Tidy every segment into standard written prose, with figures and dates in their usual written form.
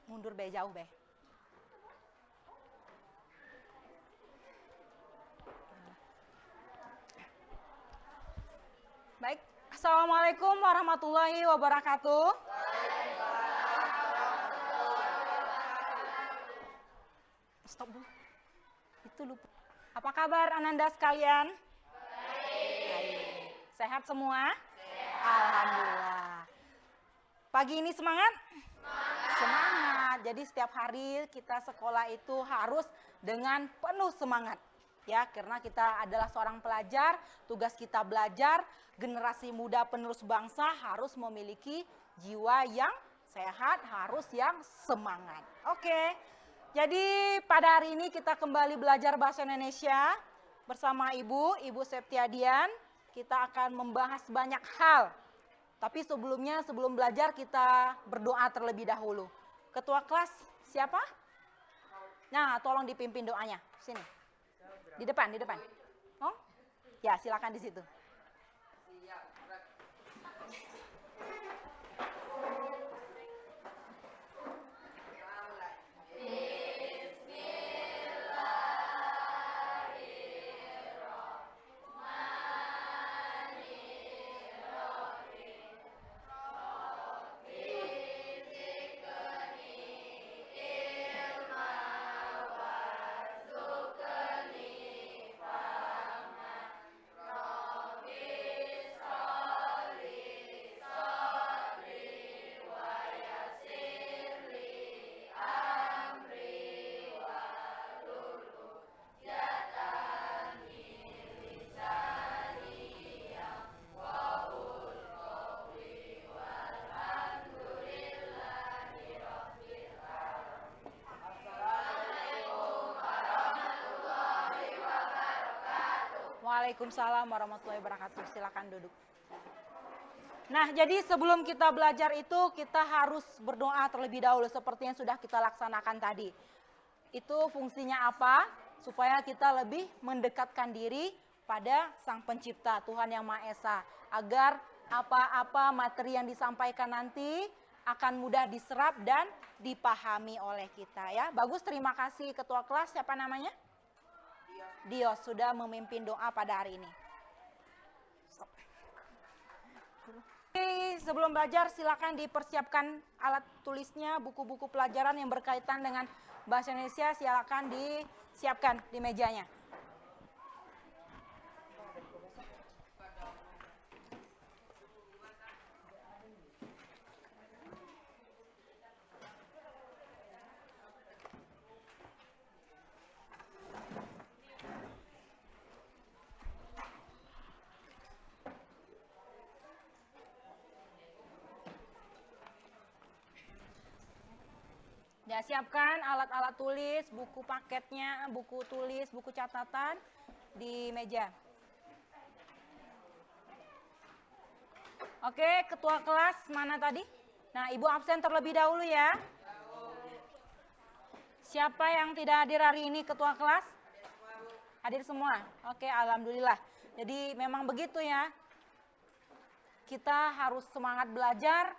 Mundur be, jauh be. Baik, Assalamualaikum warahmatullahi wabarakatuh. Stop dulu. Itu lupa. Apa kabar Ananda sekalian? Baik. Sehat semua? Sehat. Alhamdulillah. Pagi ini semangat? Semangat. Jadi setiap hari kita sekolah itu harus dengan penuh semangat. Ya, karena kita adalah seorang pelajar, tugas kita belajar, generasi muda penerus bangsa harus memiliki jiwa yang sehat, harus yang semangat. Oke, jadi pada hari ini kita kembali belajar bahasa Indonesia bersama Ibu Septiadian. Kita akan membahas banyak hal, tapi sebelumnya, sebelum belajar kita berdoa terlebih dahulu. Ketua kelas siapa? Nah, tolong dipimpin doanya. Sini. Di depan. Oh? Ya, silakan di situ. Waalaikumsalam warahmatullahi wabarakatuh. Silakan duduk. Nah, jadi sebelum kita belajar itu kita harus berdoa terlebih dahulu seperti yang sudah kita laksanakan tadi. Itu fungsinya apa? Supaya kita lebih mendekatkan diri pada Sang Pencipta, Tuhan Yang Maha Esa, agar apa-apa materi yang disampaikan nanti akan mudah diserap dan dipahami oleh kita ya. Bagus, terima kasih Ketua kelas. Siapa namanya? Dios sudah memimpin doa pada hari ini. Sebelum belajar silakan dipersiapkan alat tulisnya, buku-buku pelajaran yang berkaitan dengan bahasa Indonesia silakan disiapkan di mejanya. Ya, siapkan alat-alat tulis, buku paketnya, buku tulis, buku catatan di meja. Oke, ketua kelas mana tadi? Nah, Ibu absen terlebih dahulu ya. Siapa yang tidak hadir hari ini ketua kelas? Hadir semua? Oke, alhamdulillah. Jadi memang begitu ya. Kita harus semangat belajar,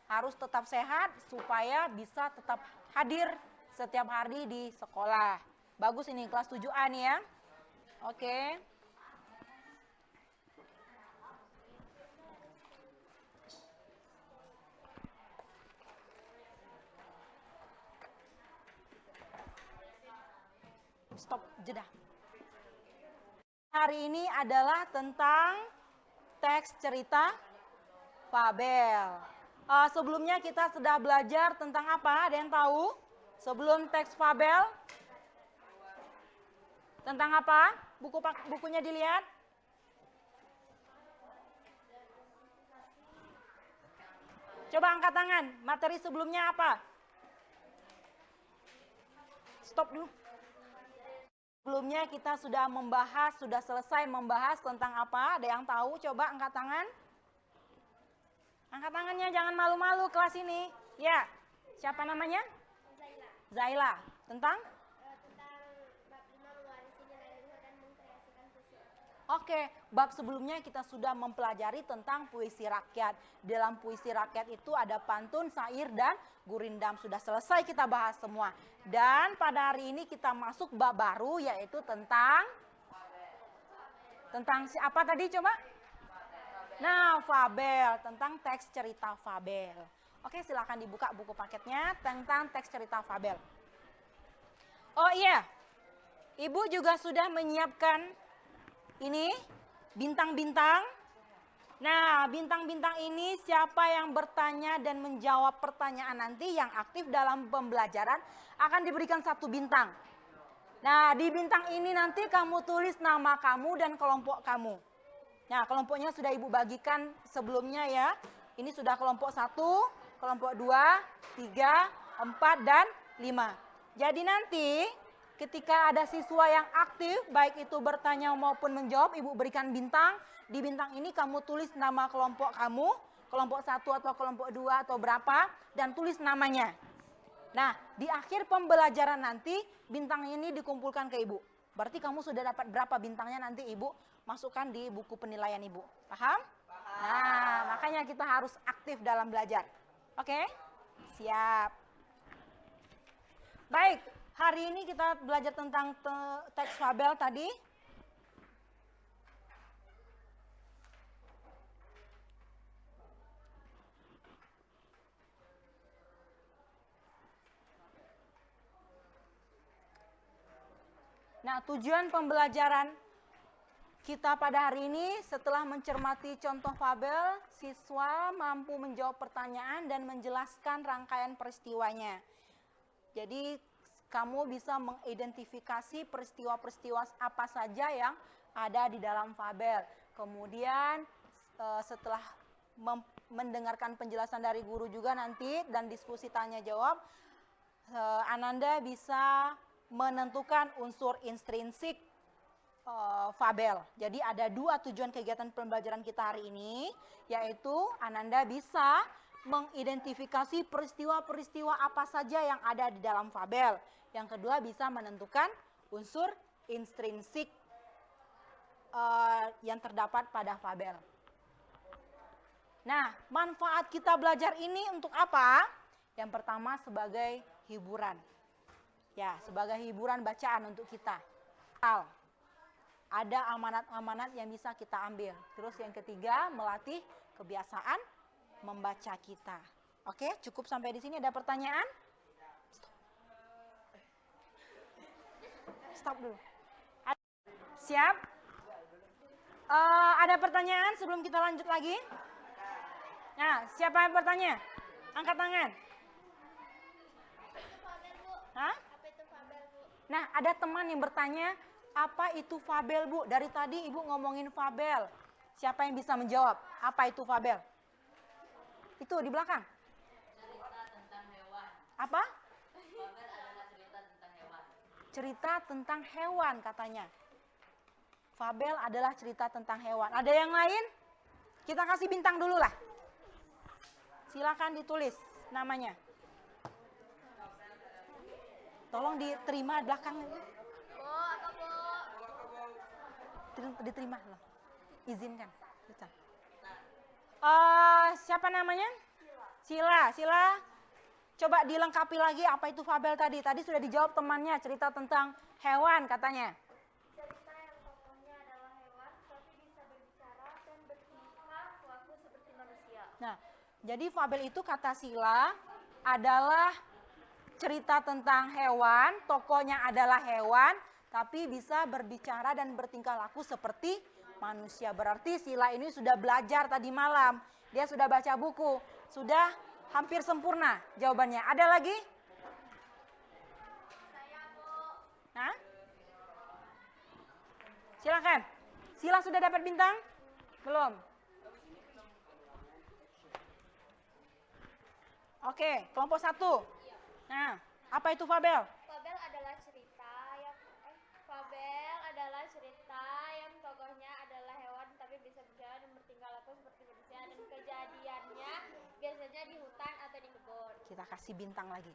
harus tetap sehat supaya bisa tetap hadir setiap hari di sekolah. Bagus ini kelas 7A nih ya. Oke. Stop, jeda. Hari ini adalah tentang teks cerita fabel. Sebelumnya kita sudah belajar tentang apa? Ada yang tahu? Sebelum teks fabel? Tentang apa? Bukunya dilihat. Coba angkat tangan. Materi sebelumnya apa? Stop dulu. Sebelumnya kita sudah selesai membahas tentang apa? Ada yang tahu? Coba angkat tangan. Angkat tangannya, jangan malu-malu kelas ini. Ya, siapa namanya? Zaila. Tentang? Tentang bab 5 mewarisi nilai luhur dan mengkreasikan puisi. Oke, bab sebelumnya kita sudah mempelajari tentang puisi rakyat. Dalam puisi rakyat itu ada pantun, syair, dan gurindam. Sudah selesai kita bahas semua. Dan pada hari ini kita masuk bab baru, yaitu tentang apa tadi coba? Nah, fabel, tentang teks cerita fabel. Oke, silakan dibuka buku paketnya tentang teks cerita fabel. Oh iya, Ibu juga sudah menyiapkan ini bintang-bintang. Nah, bintang-bintang ini siapa yang bertanya dan menjawab pertanyaan nanti yang aktif dalam pembelajaran akan diberikan 1 bintang. Nah, di bintang ini nanti kamu tulis nama kamu dan kelompok kamu. Nah, kelompoknya sudah Ibu bagikan sebelumnya ya. Ini sudah kelompok 1, kelompok 2, 3, 4, dan 5. Jadi nanti ketika ada siswa yang aktif, baik itu bertanya maupun menjawab, Ibu berikan bintang. Di bintang ini kamu tulis nama kelompok kamu, kelompok 1 atau kelompok 2 atau berapa, dan tulis namanya. Nah, di akhir pembelajaran nanti, bintang ini dikumpulkan ke Ibu. Berarti kamu sudah dapat berapa bintangnya nanti Ibu masukkan di buku penilaian Ibu. Paham? Paham. Nah, makanya kita harus aktif dalam belajar. Oke? Siap. Baik. Hari ini kita belajar tentang teks fabel tadi. Nah, tujuan pembelajaran kita pada hari ini setelah mencermati contoh fabel, siswa mampu menjawab pertanyaan dan menjelaskan rangkaian peristiwanya. Jadi kamu bisa mengidentifikasi peristiwa-peristiwa apa saja yang ada di dalam fabel. Kemudian setelah mendengarkan penjelasan dari guru juga nanti dan diskusi tanya jawab, Ananda bisa menentukan unsur intrinsik fabel. Jadi ada 2 tujuan kegiatan pembelajaran kita hari ini, yaitu Ananda bisa mengidentifikasi peristiwa-peristiwa apa saja yang ada di dalam fabel. Yang kedua bisa menentukan unsur intrinsik yang terdapat pada fabel. Nah, manfaat kita belajar ini untuk apa? Yang pertama sebagai hiburan. Ya, sebagai hiburan bacaan untuk kita. Ada amanat-amanat yang bisa kita ambil. Terus yang ketiga, melatih kebiasaan membaca kita. Oke, cukup sampai di sini. Ada pertanyaan? Stop dulu. Siap? Ada pertanyaan sebelum kita lanjut lagi? Nah, siapa yang bertanya? Angkat tangan. Hah? Nah, ada teman yang bertanya, apa itu fabel, Bu? Dari tadi Ibu ngomongin fabel. Siapa yang bisa menjawab? Apa itu fabel? Itu di belakang. Cerita tentang hewan. Apa? Fabel adalah cerita tentang hewan. Cerita tentang hewan katanya. Fabel adalah cerita tentang hewan. Ada yang lain? Kita kasih bintang dulu lah. Silakan ditulis namanya. Tolong diterima belakang. Diterima loh. Izinkan. Siapa namanya? Sila. Sila. Coba dilengkapi lagi apa itu fabel tadi. Tadi sudah dijawab temannya, cerita tentang hewan katanya. Cerita yang tokohnya adalah hewan, tapi bisa berbicara dan bertingkah laku seperti manusia. Nah, jadi fabel itu kata Sila adalah cerita tentang hewan, tokohnya adalah hewan, tapi bisa berbicara dan bertingkah laku seperti manusia. Berarti Sila ini sudah belajar tadi malam. Dia sudah baca buku. Sudah hampir sempurna jawabannya. Ada lagi? Saya, Bu. Hah? Silakan. Sila sudah dapat bintang? Belum? Oke, kelompok 1. Nah, apa itu fabel? Fabel adalah cerita yang tokohnya adalah hewan tapi bisa berbicara dan bertingkah laku seperti manusia, dan kejadiannya biasanya di hutan atau di kebun. Kita kasih bintang lagi.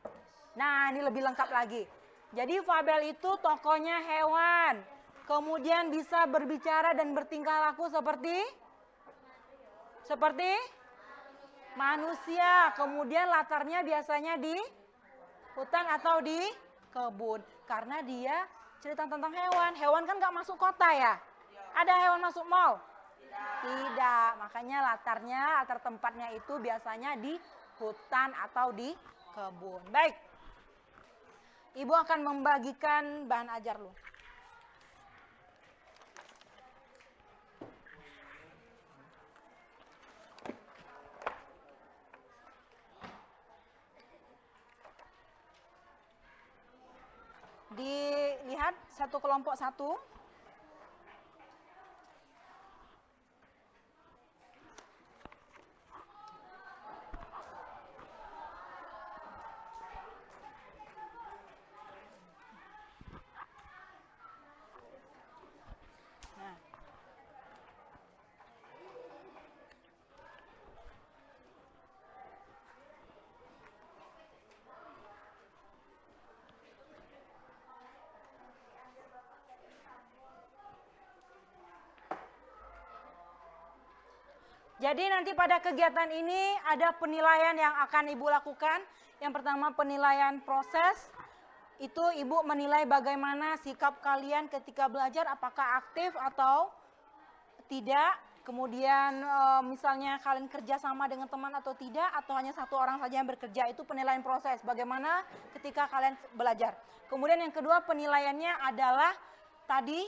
Nah, ini lebih lengkap lagi. Jadi fabel itu tokohnya hewan. Kemudian bisa berbicara dan bertingkah laku seperti manusia. Kemudian latarnya biasanya di hutan atau di kebun. Karena dia cerita tentang hewan. Hewan kan nggak masuk kota ya? Ada hewan masuk mall? Tidak. Makanya latar tempatnya itu biasanya di hutan atau di kebun. Baik. Ibu akan membagikan bahan ajar lu. Dilihat satu kelompok satu. Nah. Jadi nanti pada kegiatan ini ada penilaian yang akan Ibu lakukan. Yang pertama penilaian proses. Itu Ibu menilai bagaimana sikap kalian ketika belajar, apakah aktif atau tidak. Kemudian misalnya kalian kerja sama dengan teman atau tidak, atau hanya satu orang saja yang bekerja. Itu penilaian proses, bagaimana ketika kalian belajar. Kemudian yang kedua penilaiannya adalah tadi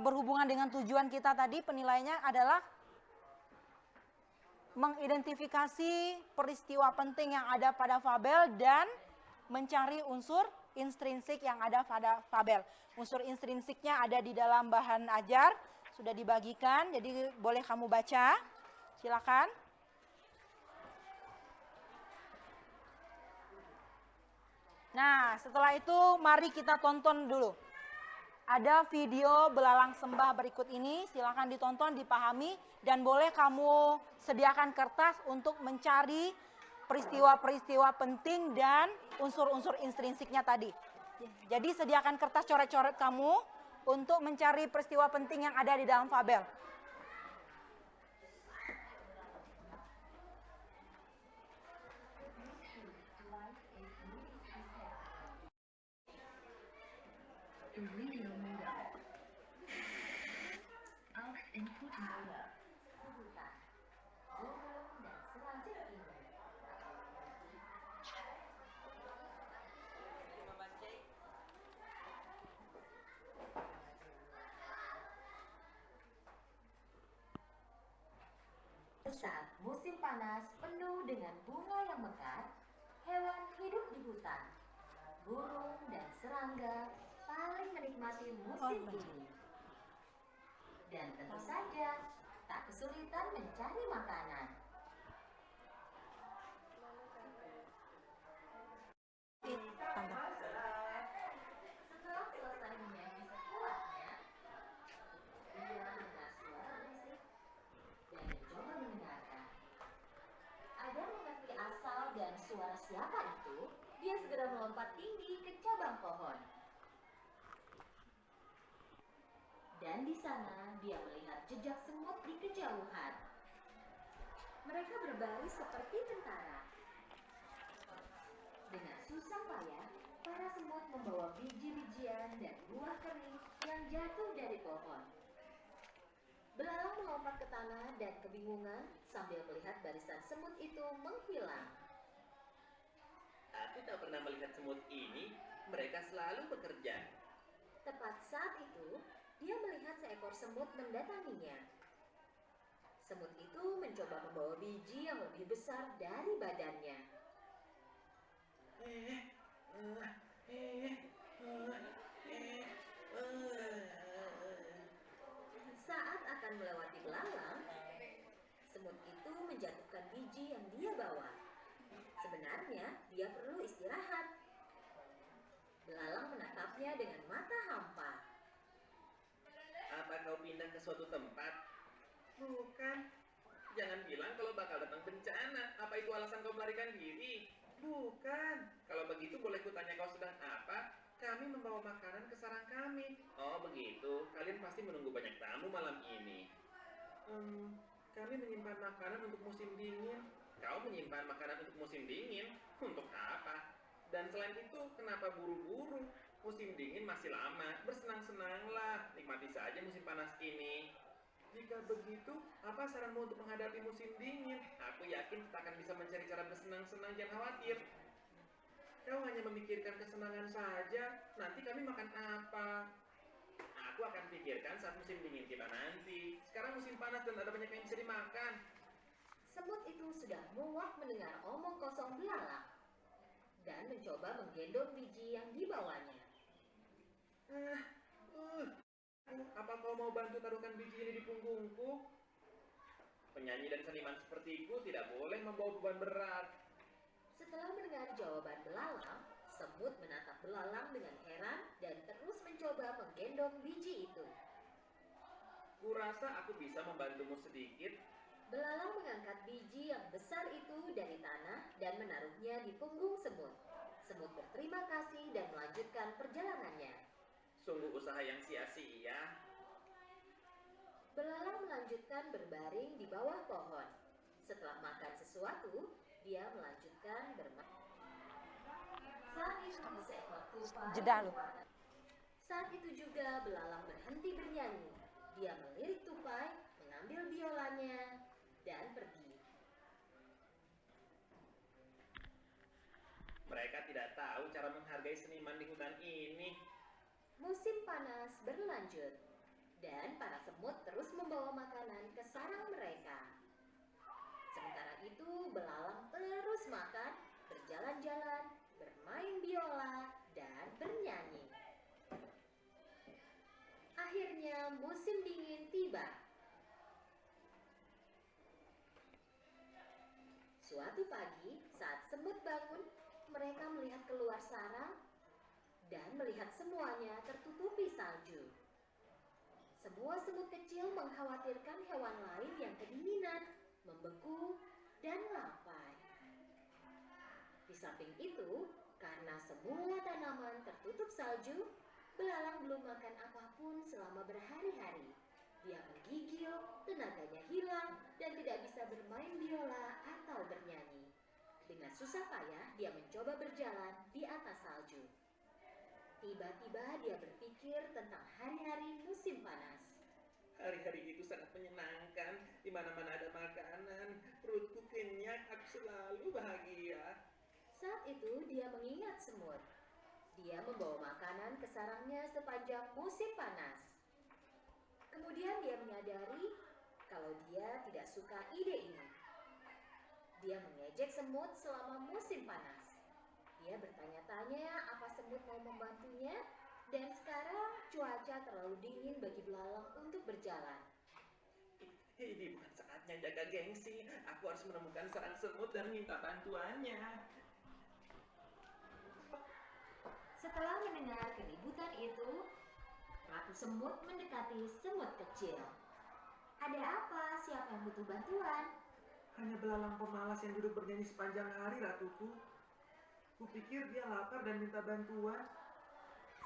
berhubungan dengan tujuan kita tadi, penilaiannya adalah mengidentifikasi peristiwa penting yang ada pada fabel dan mencari unsur intrinsik yang ada pada fabel. Unsur intrinsiknya ada di dalam bahan ajar, sudah dibagikan, jadi boleh kamu baca. Silakan. Nah, setelah itu mari kita tonton dulu. Ada video belalang sembah berikut ini, silakan ditonton, dipahami, dan boleh kamu sediakan kertas untuk mencari peristiwa-peristiwa penting dan unsur-unsur intrinsiknya tadi. Jadi sediakan kertas coret-coret kamu untuk mencari peristiwa penting yang ada di dalam fabel. Saat musim panas penuh dengan bunga yang mekar, hewan hidup di hutan. Burung dan serangga paling menikmati musim ini. Dan tentu saja tak kesulitan mencari makanan. Setelah selesai menyanyi sekuatnya, dia mendengar suara berisik dan mencoba mendengarkan. Ada mengerti asal dan suara siapa itu, dia segera melompat tinggi ke cabang pohon. Dan di sana dia melihat jejak semut di kejauhan. Mereka berbaris seperti tentara. Dengan susah payah, para semut membawa biji-bijian dan buah kering yang jatuh dari pohon. Belalang melompat ke tanah dan kebingungan sambil melihat barisan semut itu menghilang. Aku tak pernah melihat semut ini, mereka selalu bekerja. Tepat saat itu, dia melihat seekor semut mendatanginya. Semut itu mencoba membawa biji yang lebih besar dari badannya. Saat akan melewati belalang, semut itu menjatuhkan biji yang dia bawa. Sebenarnya dia perlu istirahat. Belalang menatapnya dengan mata hampa. Apa kau pindah ke suatu tempat? Bukan. Jangan bilang kalau bakal datang bencana. Apa itu alasan kau melarikan diri? Bukan. Kalau begitu boleh kutanya kau sedang apa? kami membawa makanan ke sarang kami. Oh begitu, kalian pasti menunggu banyak tamu malam ini. Kami menyimpan makanan untuk musim dingin. Kau menyimpan makanan untuk musim dingin? Untuk apa? Dan selain itu, kenapa buru-buru? Musim dingin masih lama, bersenang-senanglah, nikmati saja musim panas ini. Jika begitu, apa saranmu untuk menghadapi musim dingin? Aku yakin kita akan bisa mencari cara bersenang-senang, jangan khawatir. Kau hanya memikirkan kesenangan saja, nanti kami makan apa? Aku akan pikirkan saat musim dingin kita nanti. Sekarang musim panas dan ada banyak yang bisa dimakan. Semut itu sudah muak mendengar omong kosong belalang dan mencoba menggendong biji yang dibawanya. Apa kau mau bantu taruhkan biji ini di punggungku? Penyanyi dan seniman sepertiku tidak boleh membawa beban berat. Setelah mendengar jawaban belalang, semut menatap belalang dengan heran dan terus mencoba menggendong biji itu. Kurasa aku bisa membantumu sedikit. Belalang mengangkat biji yang besar itu dari tanah dan menaruhnya di punggung semut. Semut berterima kasih dan melanjutkan perjalanannya. Sungguh usaha yang sia-sia. Belalang melanjutkan berbaring di bawah pohon. Setelah makan sesuatu, dia melanjutkan bermain. Saat itu seekor tupai Jeda lu. Saat itu juga belalang berhenti bernyanyi. Dia melirik tupai, mengambil biolanya, dan pergi. Mereka tidak tahu cara menghargai seniman di hutan ini. Musim panas berlanjut, dan para semut terus membawa makanan ke sarang mereka. Sementara itu, belalang terus makan, berjalan-jalan, bermain biola, dan bernyanyi. Akhirnya musim dingin tiba. Suatu pagi, saat semut bangun, mereka melihat keluar sarang dan melihat semuanya tertutupi salju. Semua semut kecil mengkhawatirkan hewan lain yang kedinginan, membeku, dan lapar. Di samping itu, karena semua tanaman tertutup salju, belalang belum makan apapun selama berhari-hari. Dia menggigil, tenaganya hilang, dan tidak bisa bermain biola atau bernyanyi. Dengan susah payah, dia mencoba berjalan di atas salju. Tiba-tiba dia berpikir tentang hari-hari musim panas. Hari-hari itu sangat menyenangkan. Di mana-mana ada makanan, perutku kenyang, aku selalu bahagia. Saat itu dia mengingat semut. Dia membawa makanan ke sarangnya sepanjang musim panas. Kemudian dia menyadari kalau dia tidak suka ide ini. Dia mengejek semut selama musim panas. Dia bertanya-tanya apa semut mau membantunya, dan sekarang cuaca terlalu dingin bagi belalang untuk berjalan. Ini bukan saatnya jaga gengsi. Aku harus menemukan sarang semut dan minta bantuannya. Setelah mendengar keributan itu, Ratu Semut mendekati semut kecil. Ada apa? Siapa yang butuh bantuan? Hanya belalang pemalas yang duduk bernyanyi sepanjang hari, Ratuku. Kupikir dia lapar dan minta bantuan.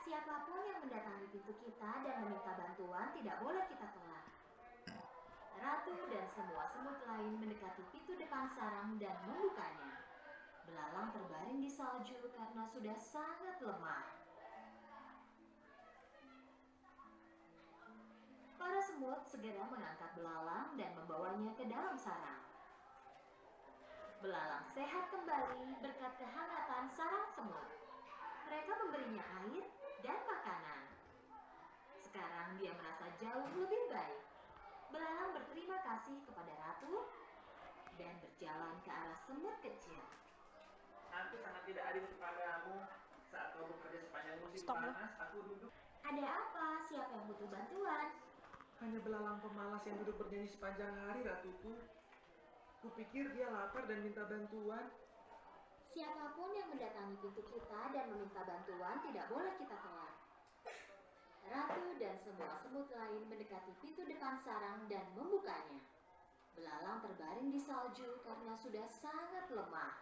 Siapapun yang mendatangi pintu kita dan meminta bantuan tidak boleh kita tolak. Ratu dan semua semut lain mendekati pintu depan sarang dan membukanya. Belalang terbaring di salju karena sudah sangat lemah. Para semut segera mengangkat belalang dan membawanya ke dalam sarang. Belalang sehat kembali berkat kehangatan sarang semut. Mereka memberinya air dan makanan. Sekarang dia merasa jauh lebih baik. Belalang berterima kasih kepada ratu dan berjalan ke arah semut kecil. Aku sangat tidak adil kepadamu. Saat kau bekerja sepanjang musim Stop, panas, aku duduk. Ada apa? Siapa yang butuh bantuan? Hanya belalang pemalas yang duduk bernyanyi sepanjang hari, Ratuku. Kupikir dia lapar dan minta bantuan. Siapapun yang mendatangi pintu kita dan meminta bantuan tidak boleh kita tolak. Ratu dan semua semut lain mendekati pintu depan sarang dan membukanya. Belalang terbaring di salju karena sudah sangat lemah.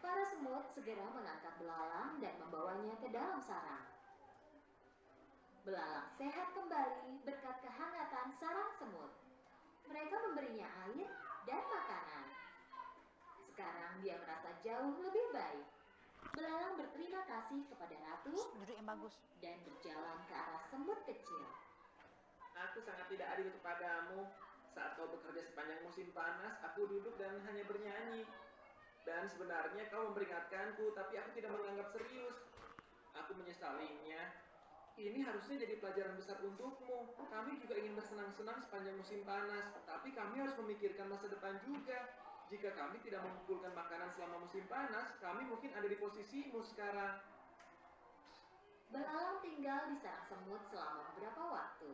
Para segera mengangkat belalang dan membawanya ke dalam sarang. Belalang sehat kembali berkat kehangatan sarang semut. Mereka memberinya air dan makanan. Sekarang dia merasa jauh lebih baik. Belalang berterima kasih kepada ratu Duduk yang bagus. dan berjalan ke arah semut kecil. Aku sangat tidak adil kepadamu. Saat kau bekerja sepanjang musim panas, aku duduk dan hanya bernyanyi. Dan sebenarnya kau memperingatkanku, tapi aku tidak menganggap serius. Aku menyesalinya. Ini harusnya jadi pelajaran besar untukmu. Kami juga ingin bersenang-senang sepanjang musim panas, tapi kami harus memikirkan masa depan juga. Jika kami tidak mengumpulkan makanan selama musim panas, kami mungkin ada di posisimu sekarang. Belalang tinggal di sarang semut selama beberapa waktu.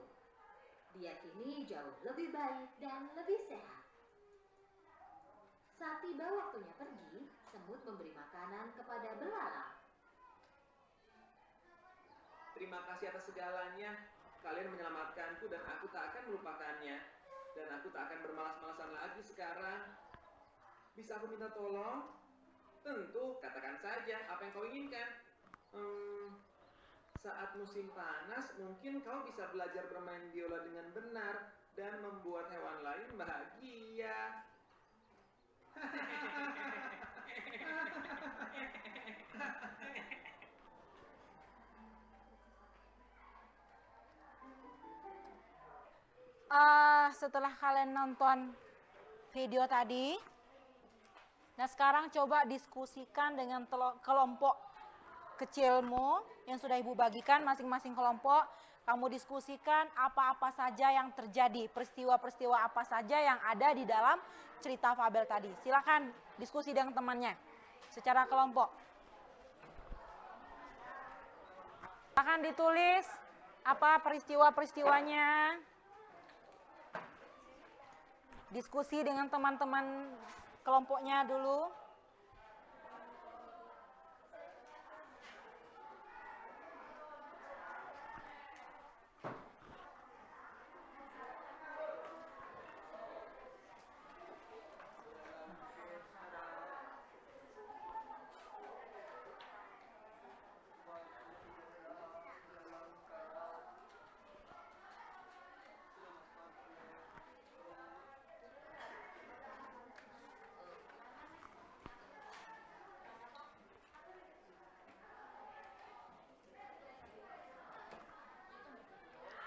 Dia kini jauh lebih baik dan lebih sehat. Saat tiba waktunya pergi, semut memberi makanan kepada belalang. Terima kasih atas segalanya. Kalian menyelamatkanku dan aku tak akan melupakannya. Dan aku tak akan bermalas-malasan lagi sekarang. Bisa aku minta tolong? Tentu, katakan saja apa yang kau inginkan. Saat musim panas, mungkin kau bisa belajar bermain biola dengan benar dan membuat hewan lain bahagia. Setelah kalian nonton video tadi, nah sekarang coba diskusikan dengan kelompok kecilmu yang sudah ibu bagikan masing-masing kelompok. Kamu diskusikan apa-apa saja yang terjadi, peristiwa-peristiwa apa saja yang ada di dalam cerita fabel tadi. Silakan diskusi dengan temannya secara kelompok. Silakan ditulis apa peristiwa-peristiwanya. Diskusi dengan teman-teman kelompoknya dulu.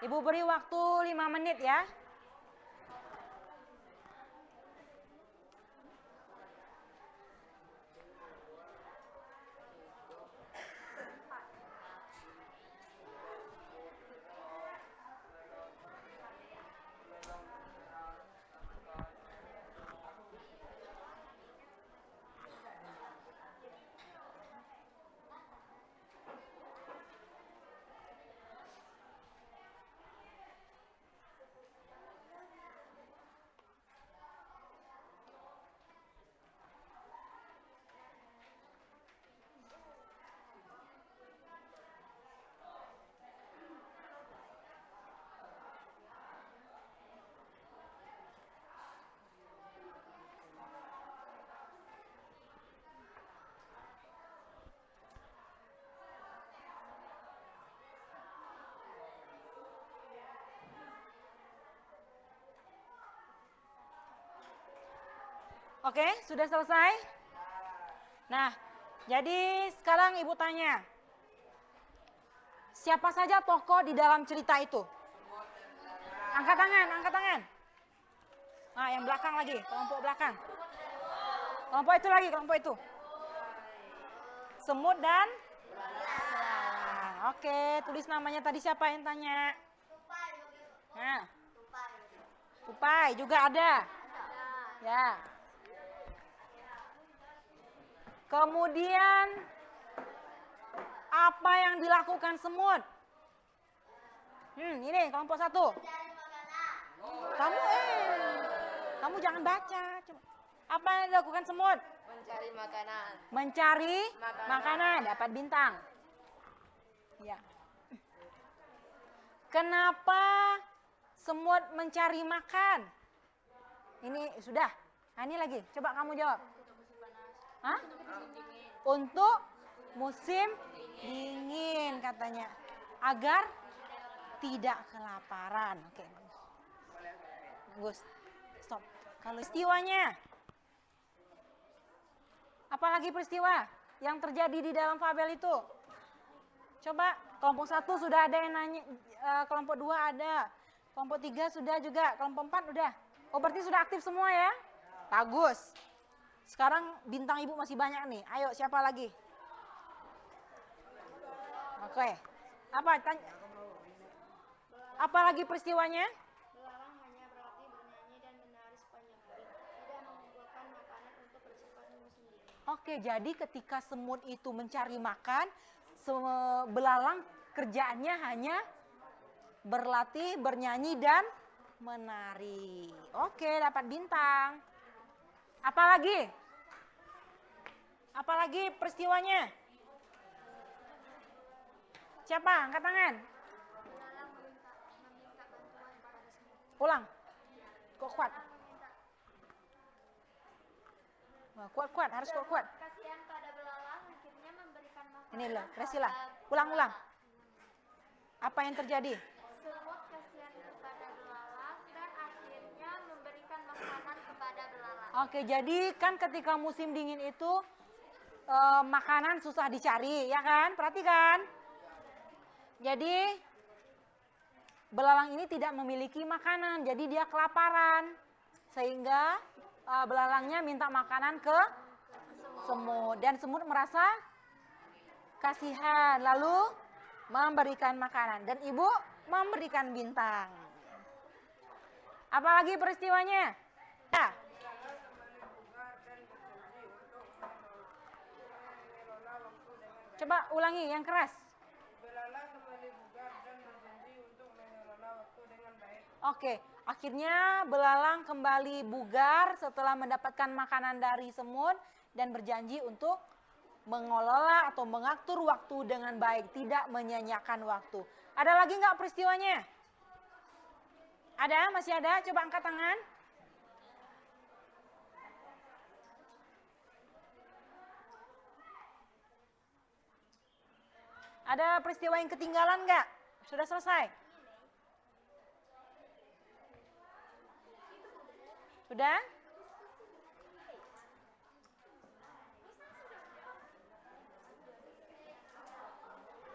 Ibu beri waktu 5 menit ya. Oke, sudah selesai? Nah, jadi sekarang ibu tanya. Siapa saja tokoh di dalam cerita itu? Angkat tangan, angkat tangan. Nah, yang belakang lagi, kelompok belakang. Kelompok itu lagi, kelompok itu. Semut dan belalang. Oke, tulis namanya tadi siapa yang tanya? Nah, tupai juga ada. Ya. Kemudian apa yang dilakukan semut? Ini kelompok satu. Kamu jangan baca. Apa yang dilakukan semut? Mencari makanan. Mencari makanan, dapat bintang. Ya. Kenapa semut mencari makan? Ini sudah. Nah, ini lagi. Coba kamu jawab. Hah? Untuk musim dingin katanya. Agar tidak kelaparan. Oke. Bagus. Stop. Kalau peristiwanya. Apalagi peristiwa yang terjadi di dalam fabel itu? Coba kelompok 1 sudah ada yang nanya, kelompok 2 ada, kelompok 3 sudah juga, kelompok 4 udah. Oh berarti sudah aktif semua ya? Bagus. Sekarang bintang ibu masih banyak nih. Ayo siapa lagi? Oke. Apa lagi peristiwanya? Belalang hanya berlatih bernyanyi dan menari sepanjang hari, tidak mengumpulkan makanan untuk persiapan musim dingin. Oke, jadi ketika semut itu mencari makan, belalang kerjaannya hanya berlatih, bernyanyi, dan menari. Oke, dapat bintang. Apalagi? Apalagi peristiwanya? Siapa? Angkat tangan. Belalang meminta bantuan kepada semut. Ulang. Kok kuat? Wah, kuat-kuat, harus kuat-kuat. Kasihan pada belalang, akhirnya memberikan makanan. Ini loh, Resila. Ulang-ulang. Apa yang terjadi? Semut kasihan kepada belalang dan akhirnya memberikan makanan kepada belalang. Oke, jadi kan ketika musim dingin itu makanan susah dicari, ya kan? Perhatikan. Jadi belalang ini tidak memiliki makanan, jadi dia kelaparan. Sehingga belalangnya minta makanan ke semut. Dan semut merasa kasihan, lalu memberikan makanan. Dan ibu memberikan bintang. Apalagi peristiwanya? Ya. Coba ulangi yang keras. Oke, akhirnya belalang kembali bugar setelah mendapatkan makanan dari semut dan berjanji untuk mengelola atau mengatur waktu dengan baik, tidak menyia-nyiakan waktu. Ada lagi nggak peristiwanya? Ada? Masih ada? Coba angkat tangan. Ada peristiwa yang ketinggalan nggak? Sudah selesai? Sudah?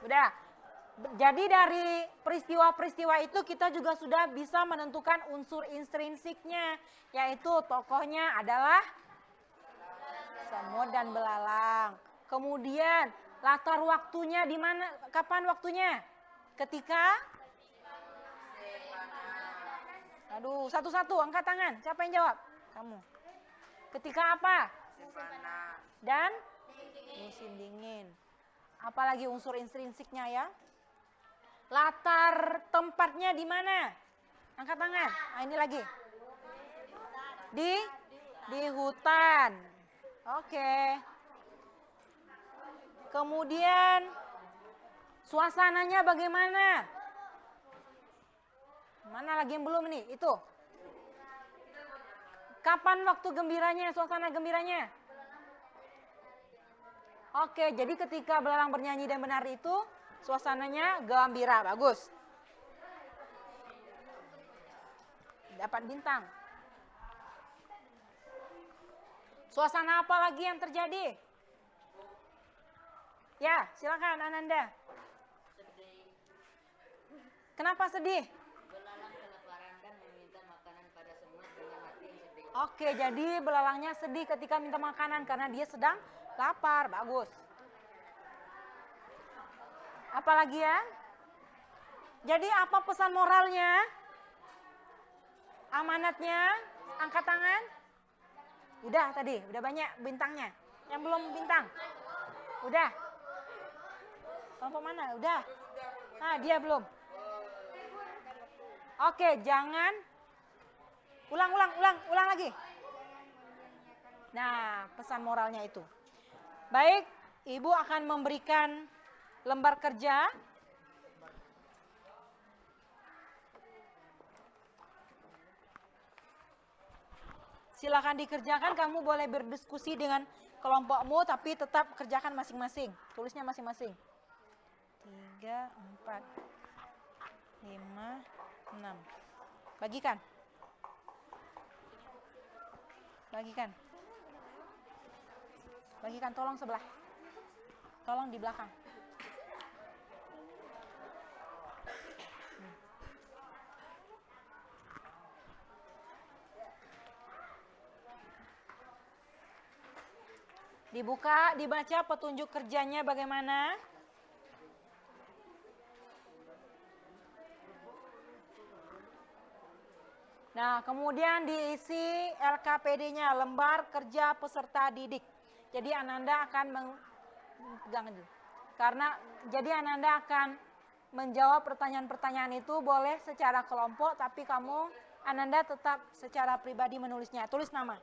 Sudah. Jadi dari peristiwa-peristiwa itu kita juga sudah bisa menentukan unsur intrinsiknya, yaitu tokohnya adalah semut dan belalang. Kemudian latar waktunya di mana? Kapan waktunya? Ketika? Aduh, satu-satu angkat tangan. Siapa yang jawab? Kamu. Ketika apa? Dan musim dingin. Apalagi unsur intrinsiknya ya? Latar tempatnya di mana? Angkat tangan. Nah, ini lagi. Di hutan. Oke. Kemudian suasananya bagaimana? Mana lagi yang belum nih? Itu. Kapan waktu gembiranya, suasana gembiranya? Oke, jadi ketika belalang bernyanyi dan menari itu suasananya gembira, bagus. Dapat bintang. Suasana apa lagi yang terjadi? Ya, silakan Ananda. Sedih. Kenapa sedih? Belalang kelaparan dan meminta makanan pada semut dengan hati yang sedih. Oke, jadi belalangnya sedih ketika minta makanan karena dia sedang lapar. Bagus. Apalagi ya? Jadi apa pesan moralnya? Amanatnya? Angkat tangan. Udah tadi, udah banyak bintangnya. Yang belum bintang? Udah. Kelompok mana? Udah. Ah, dia belum. Oke, jangan ulang lagi. Nah, pesan moralnya itu. Baik, Ibu akan memberikan lembar kerja. Silakan dikerjakan, kamu boleh berdiskusi dengan kelompokmu, tapi tetap kerjakan masing-masing. Tulisnya masing-masing. 3, 4, 5, 6. Bagikan. Bagikan. Bagikan, tolong sebelah. Tolong di belakang. Dibuka, dibaca petunjuk kerjanya bagaimana. Nah, kemudian diisi LKPD-nya, lembar kerja peserta didik. Jadi Ananda akan jadi Ananda akan menjawab pertanyaan-pertanyaan itu boleh secara kelompok, tapi Ananda tetap secara pribadi menulisnya. Tulis nama.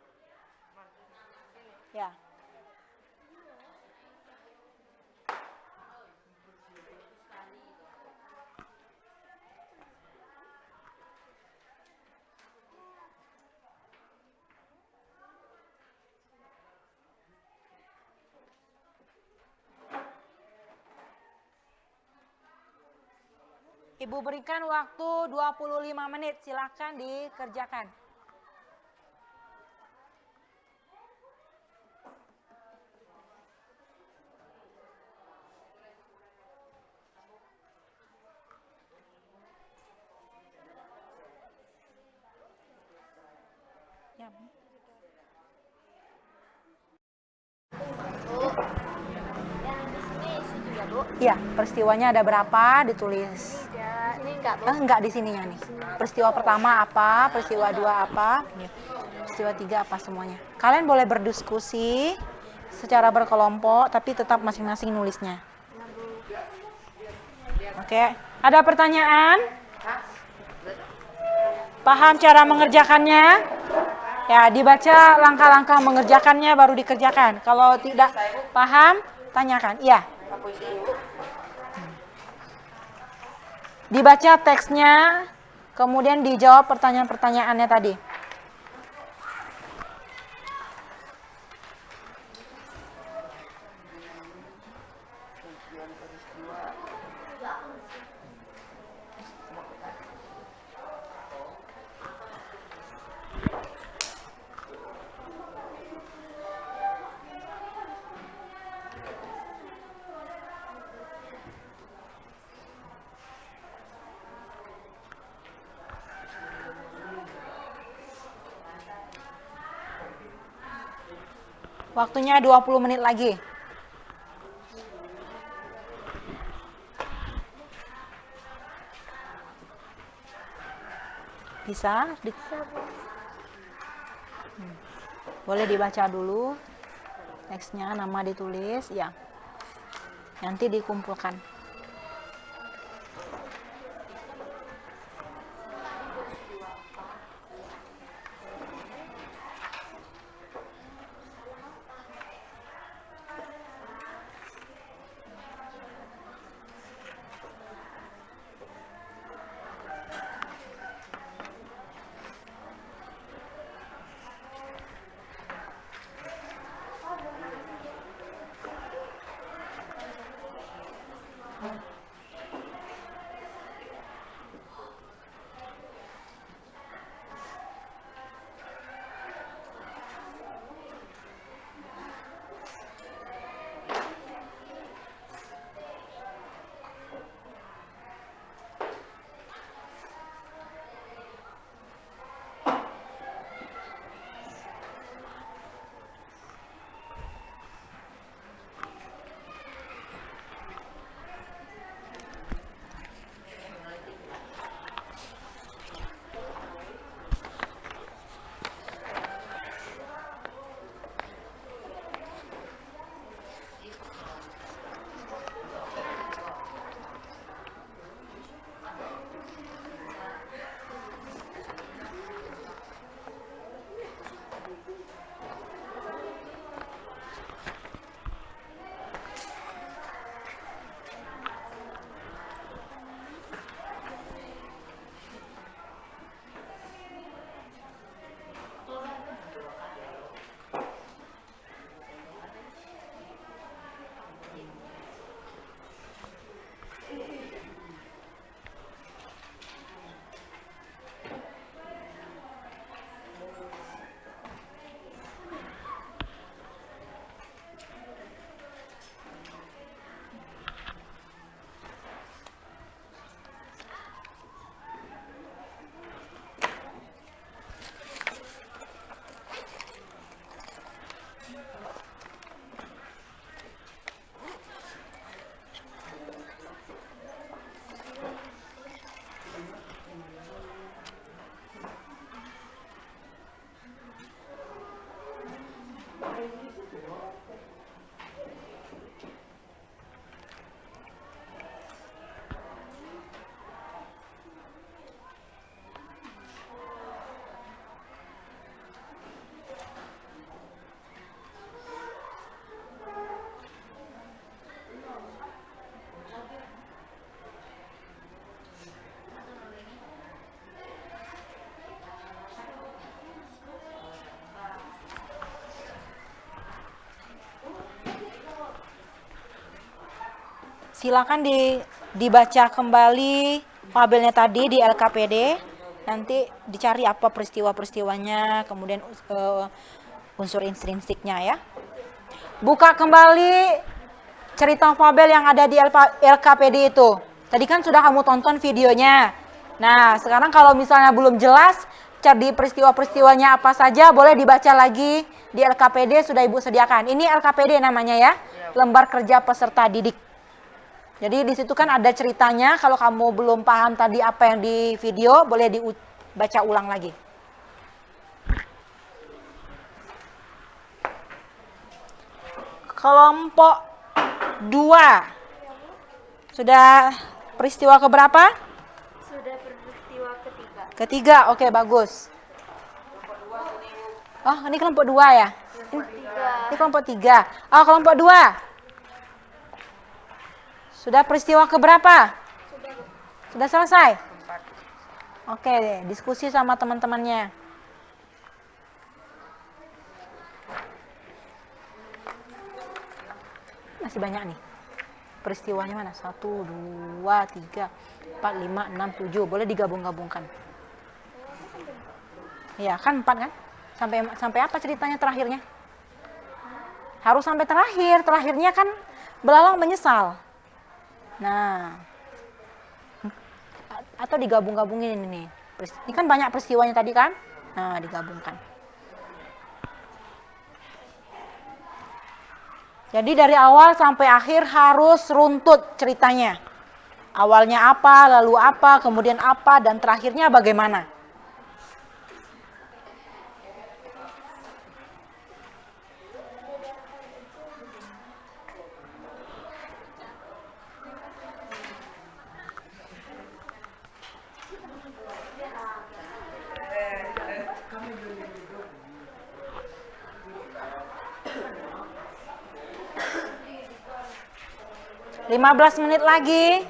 Ya. Ibu berikan waktu 25 menit, silakan dikerjakan. Ya. Yang di sini situ ya, Bu? Iya, peristiwanya ada berapa ditulis. Ini enggak, Bu? Enggak di sininya nih. Peristiwa pertama apa, peristiwa 2 apa, peristiwa 3 apa semuanya. Kalian boleh berdiskusi secara berkelompok, tapi tetap masing-masing nulisnya. Oke, ada pertanyaan? Paham cara mengerjakannya? Ya, dibaca langkah-langkah mengerjakannya baru dikerjakan. Kalau tidak paham, tanyakan. Iya. Dibaca teksnya, kemudian dijawab pertanyaan-pertanyaannya tadi. Waktunya 20 menit lagi. Bisa? Boleh dibaca dulu. Teksnya, nama ditulis, ya. Nanti dikumpulkan. Silakan dibaca kembali fabelnya tadi di LKPD. Nanti dicari apa peristiwa-peristiwanya, kemudian unsur intrinsiknya ya. Buka kembali cerita fabel yang ada di LKPD itu. Tadi kan sudah kamu tonton videonya. Nah, sekarang kalau misalnya belum jelas, cari peristiwa-peristiwanya apa saja, boleh dibaca lagi di LKPD sudah Ibu sediakan. Ini LKPD namanya ya, lembar kerja peserta didik. Jadi di situ kan ada ceritanya. Kalau kamu belum paham tadi apa yang di video, boleh dibaca ulang lagi. Kelompok 2. Sudah peristiwa keberapa? Sudah peristiwa ketiga. Ketiga, oke bagus. Oh, ini kelompok 2 ya? Ini kelompok 3. Oh, kelompok 2. Sudah peristiwa keberapa? Sudah selesai? Oke, diskusi sama teman-temannya. Masih banyak nih. Peristiwanya mana? 1, 2, 3, 4, 5, 6, 7. Boleh digabung-gabungkan. Iya, kan 4 kan? Sampai apa ceritanya terakhirnya? Harus sampai terakhir. Terakhirnya kan belalang menyesal. Nah, atau digabung-gabungin ini. Ini kan banyak peristiwanya tadi kan? Nah, digabungkan. Jadi dari awal sampai akhir harus runtut ceritanya. Awalnya apa, lalu apa, kemudian apa, dan terakhirnya bagaimana. Oh, 15 menit lagi.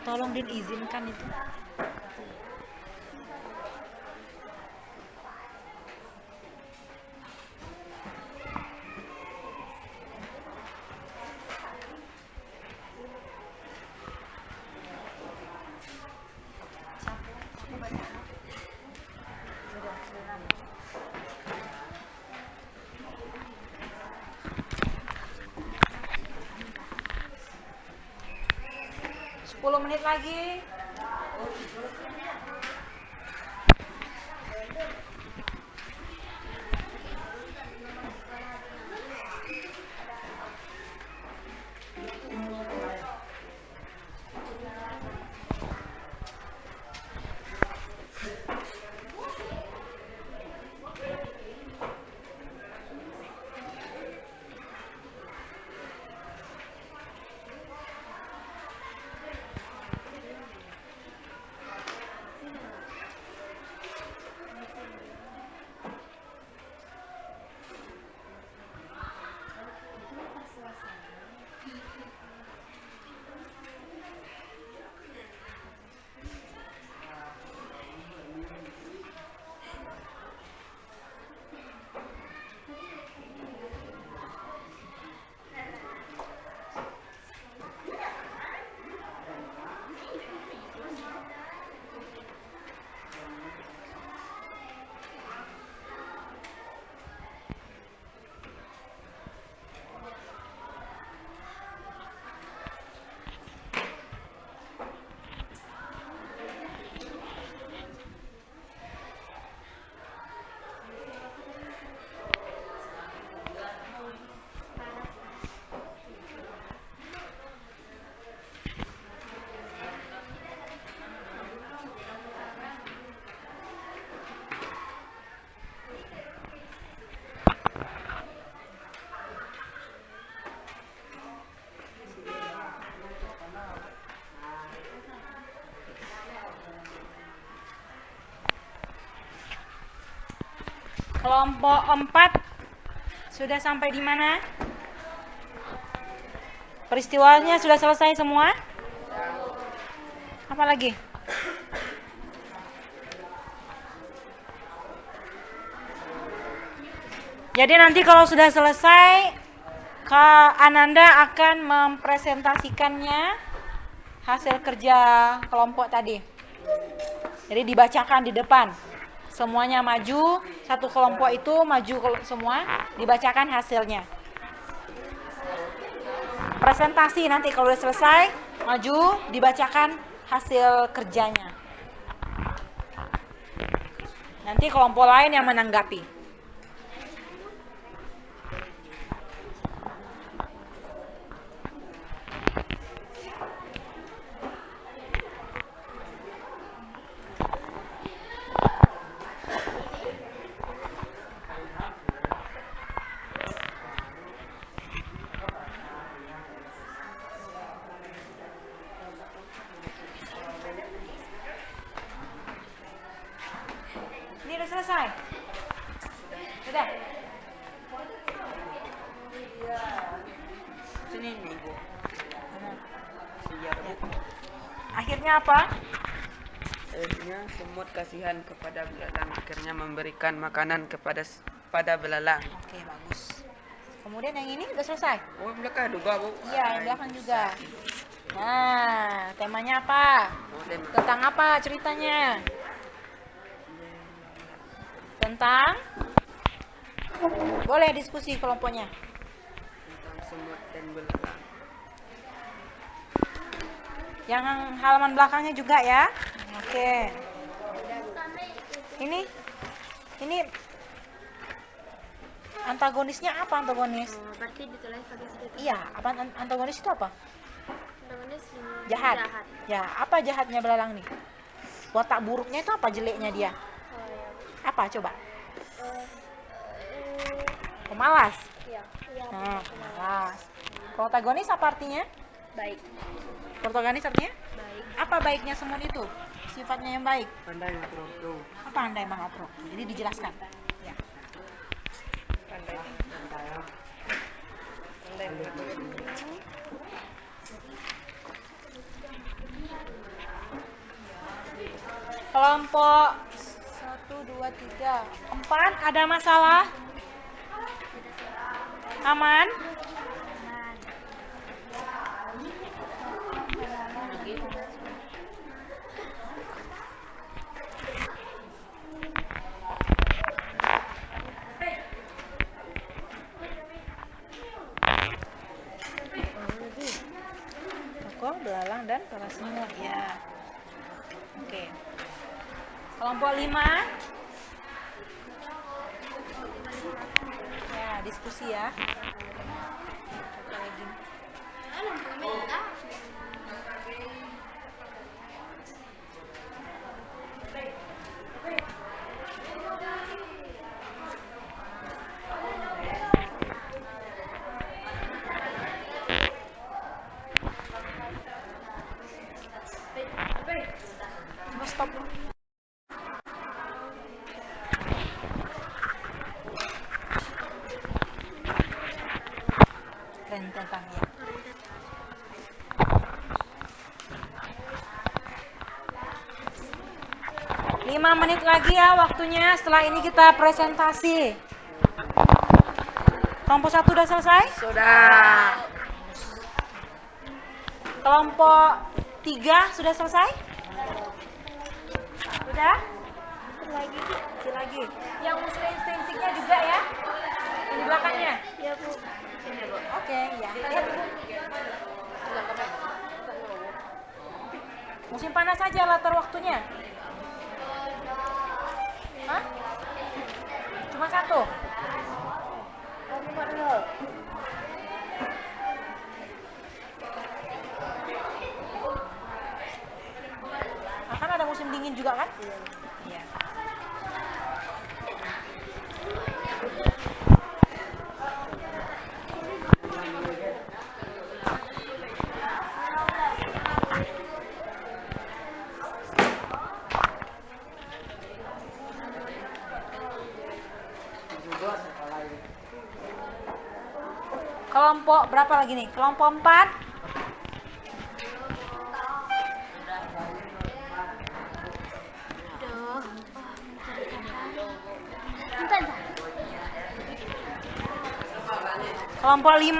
Tolong diizinkan itu. Menit lagi. Kelompok 4 sudah sampai di mana? Peristiwanya sudah selesai semua? Apa lagi? Jadi nanti kalau sudah selesai, Kak Ananda akan mempresentasikannya hasil kerja kelompok tadi. Jadi dibacakan di depan. Semuanya maju, satu kelompok itu maju semua, dibacakan hasilnya. Presentasi nanti kalau sudah selesai, maju, dibacakan hasil kerjanya. Nanti kelompok lain yang menanggapi. Ini udah selesai? Sudah? Sini nih Bu. Iya Bu. Akhirnya apa? Akhirnya semut kasihan kepada belalang, akhirnya memberikan makanan pada belalang. Oke, bagus. Kemudian yang ini udah selesai? Oh, yang belakang juga Bu. Iya, yang belakang juga. Nah, temanya apa? Oh, dan Tentang apa ceritanya? Tentang? Boleh diskusi kelompoknya. tentang semut dan belalang. Yang halaman belakangnya juga ya. Oke. Ini antagonisnya apa antagonis? Berarti ditulis pakai sedikit. Iya, apa antagonis itu apa? Antagonis Jahat. Ya, apa jahatnya belalang nih? Watak buruknya itu apa, jeleknya dia? Oh ya. Apa coba? Pemalas. Iya. Iya. Nah, pemalas. Protagonis apa artinya? Baik. Protagonis artinya? Baik. Apa baiknya semut itu? Sifatnya yang baik. Pandai mengatur. Apa andai mengatur? Jadi dijelaskan. Ya. Pandai mengatur. Kelompok 1, 2, 3, 4 ada masalah? Aman? Tokoh, belalang, dan para semut ya. Oke. Kelompok 5. Ya, diskusi ya. Apa lagi? Coba stop. Rentetannya. 5 menit lagi ya waktunya. Setelah ini kita presentasi. Kelompok 1 udah selesai? Sudah. Kelompok 3 sudah selesai? Sudah? Lagi. Lagi. Yang muslim-muslimnya juga ya? Yang di belakangnya? Ya Bu. Oke, ya. Lihat Bu. Musim panas saja latar waktunya. Hah? Cuma satu? Oh, cuma dulu. Akan ada musim dingin juga kan? Iya. kelompok berapa lagi nih? Kelompok 4. Kelompok 5.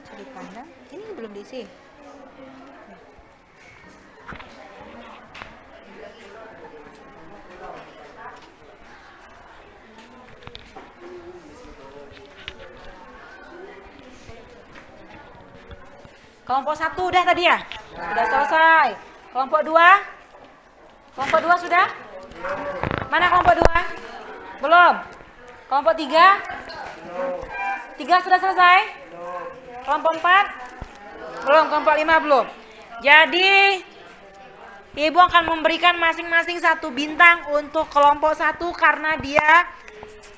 Sudut pandang. Ini belum diisi. Kelompok 1 udah tadi ya? Sudah selesai. Kelompok 2? Kelompok 2 sudah? Mana kelompok 2? Belum. Kelompok 3? 3 sudah selesai? Kelompok 4? Belum. Kelompok 5 belum. Jadi Ibu akan memberikan masing-masing 1 bintang untuk kelompok 1 karena dia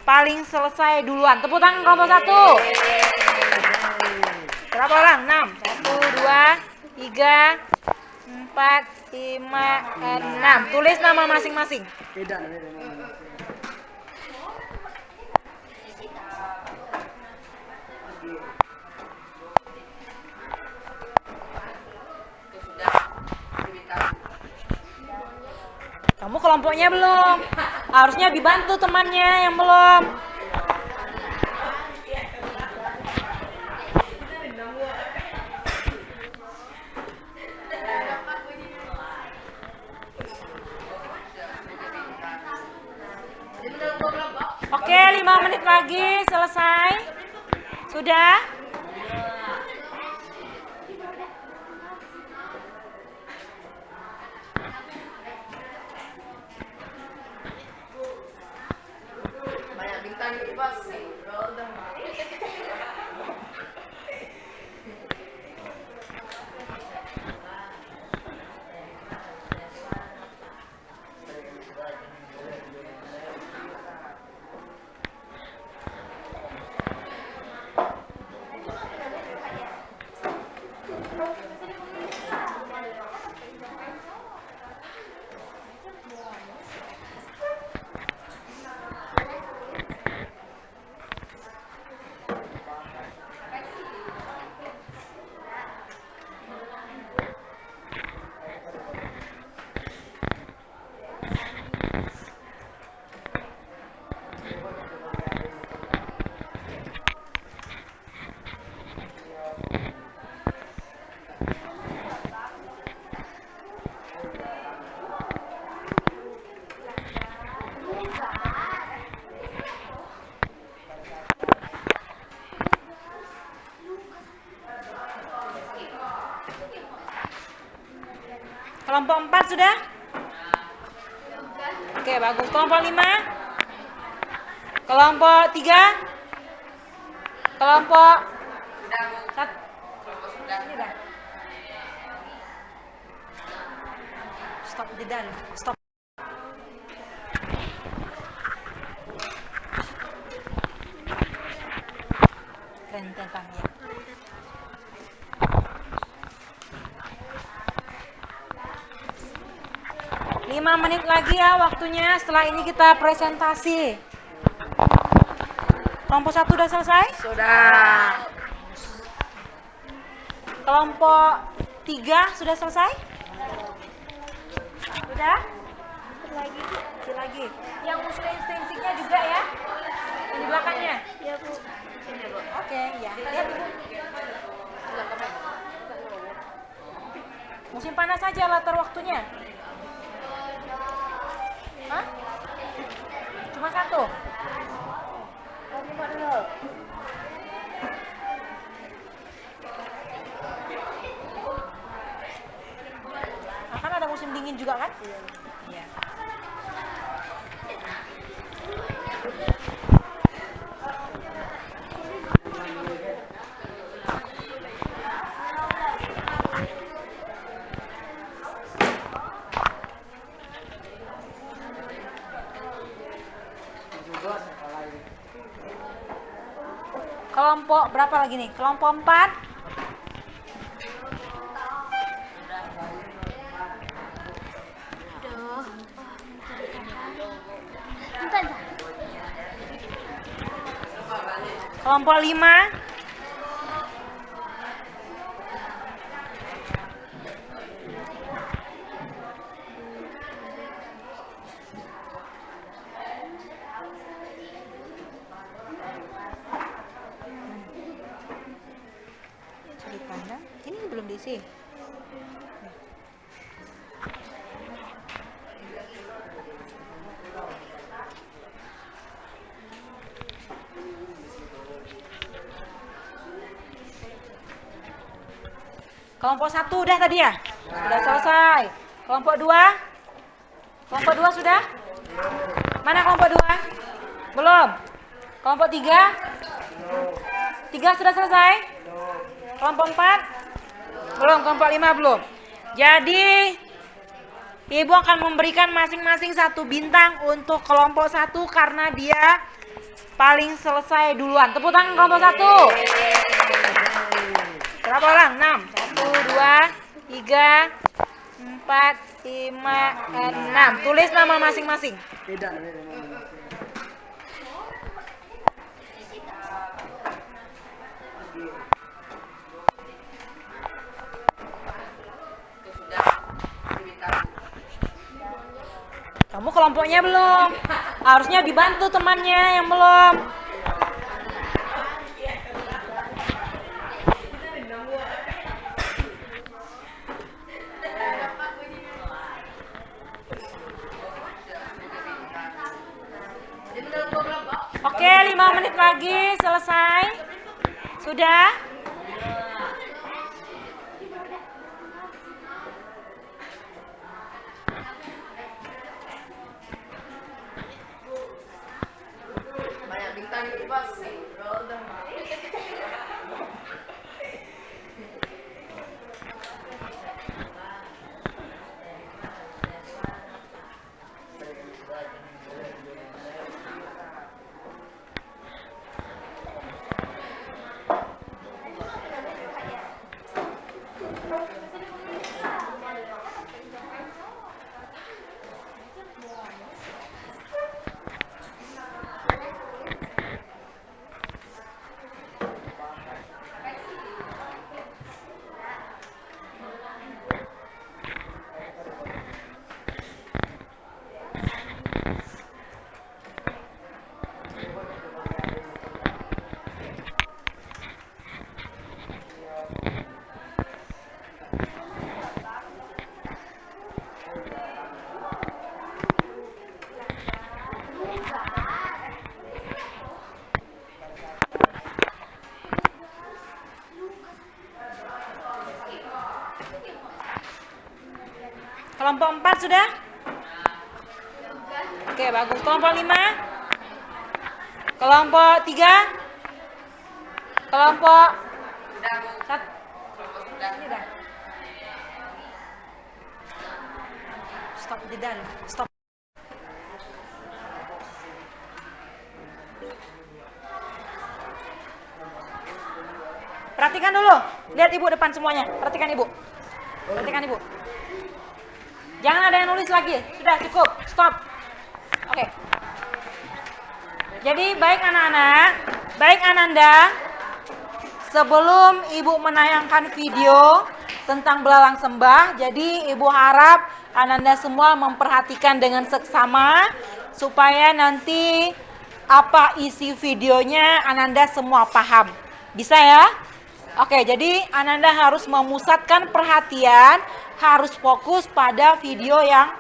paling selesai duluan. Tepuk tangan kelompok 1. Berapa orang? 6. 1, 2, 3, 4, 5, 6. Tulis nama masing-masing. Kamu kelompoknya belum. Harusnya dibantu temannya yang belum. Oke, 5 menit lagi selesai. Sudah? Kelompok 4 sudah? Oke, bagus. Kelompok 5? Kelompok 3? Kelompok 1? Ini dah. Stop, jeda. Stop. Rentetan ya. Lima menit lagi ya waktunya. Setelah ini kita presentasi. Kelompok 1 sudah selesai? Sudah. Kelompok 3 sudah selesai? Sudah? Lagi. Yang usul instingnya juga ya? Yang di belakangnya? Iya, Bu. Ini, Bu. Oke, ya. Lihat, Ibu. Musim panas saja latar waktunya. Hah? Cuma 1? Cuma dulu. Akan ada musim dingin juga kan? Iya. kelompok berapa lagi nih? Kelompok 4. Kelompok 5. Sudut pandang. Ini belum diisi. Kelompok 1 udah tadi ya? Sudah selesai. Kelompok 2? Kelompok 2 sudah? Mana kelompok 2? Belum. Kelompok 3? 3 sudah selesai? Kelompok 4? Belum. Kelompok 5 belum. Jadi Ibu akan memberikan masing-masing 1 bintang untuk kelompok 1 karena dia paling selesai duluan. Tepuk tangan kelompok 1. Berapa orang? 6. 1, 2, 3, 4, 5, 6. Tulis nama masing-masing. Kamu kelompoknya belum. Harusnya dibantu temannya yang belum. Oke, 5 menit lagi selesai. Sudah? Kelompok 4 sudah? Oke, bagus. Kelompok 5? Kelompok 3? Kelompok 1? Ini dah. Stop, jeda. Stop. Perhatikan dulu. Lihat Ibu depan semuanya. Perhatikan Ibu. Perhatikan Ibu. Jangan ada yang nulis lagi. Sudah cukup. Stop. Oke. Jadi baik anak-anak, baik Ananda, sebelum Ibu menayangkan video tentang belalang sembah, jadi Ibu harap Ananda semua memperhatikan dengan seksama supaya nanti apa isi videonya Ananda semua paham. Bisa ya? Oke, jadi Ananda harus memusatkan perhatian, harus fokus pada video yang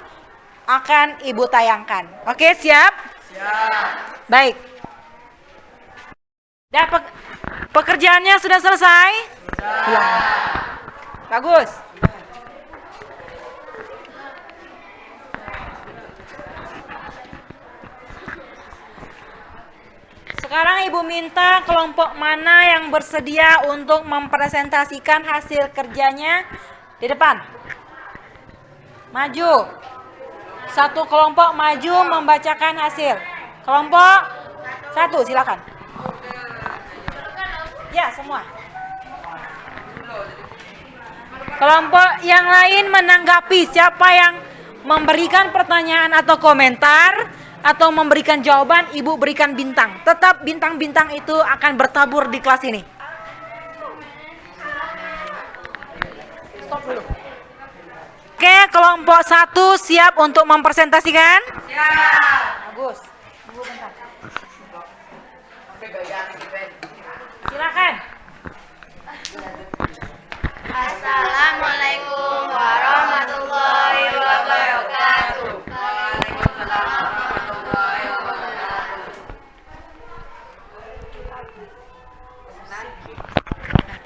akan Ibu tayangkan. Oke, siap? Siap. Baik. Dan pekerjaannya sudah selesai? Sudah. Bagus. Sekarang Ibu minta kelompok mana yang bersedia untuk mempresentasikan hasil kerjanya di depan. Maju. Satu kelompok maju membacakan hasil. Kelompok 1 silakan. Ya, semua. Kelompok yang lain menanggapi. Siapa yang memberikan pertanyaan atau komentar atau memberikan jawaban, Ibu berikan bintang. Tetap bintang-bintang itu akan bertabur di kelas ini. Stop dulu. Oke, kelompok 1 siap untuk mempresentasikan? Siap. Bagus. Tunggu bentar. Silakan. Assalamualaikum warahmatullahi wabarakatuh.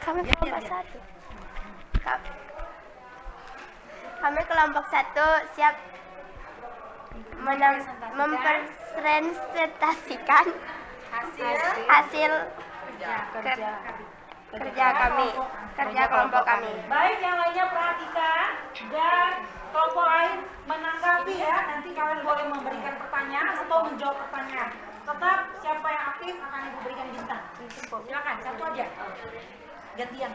Kami kelompok 1. Kami kelompok 1 siap mempresentasikan hasil kerja kelompok kami. Baik, yang lainnya perhatikan dan kelompok lain menanggapi ya. Nanti kalian boleh memberikan pertanyaan atau menjawab pertanyaan. Tetap siapa yang aktif akan Ibu berikan bintang. Silakan, satu aja. Gantian.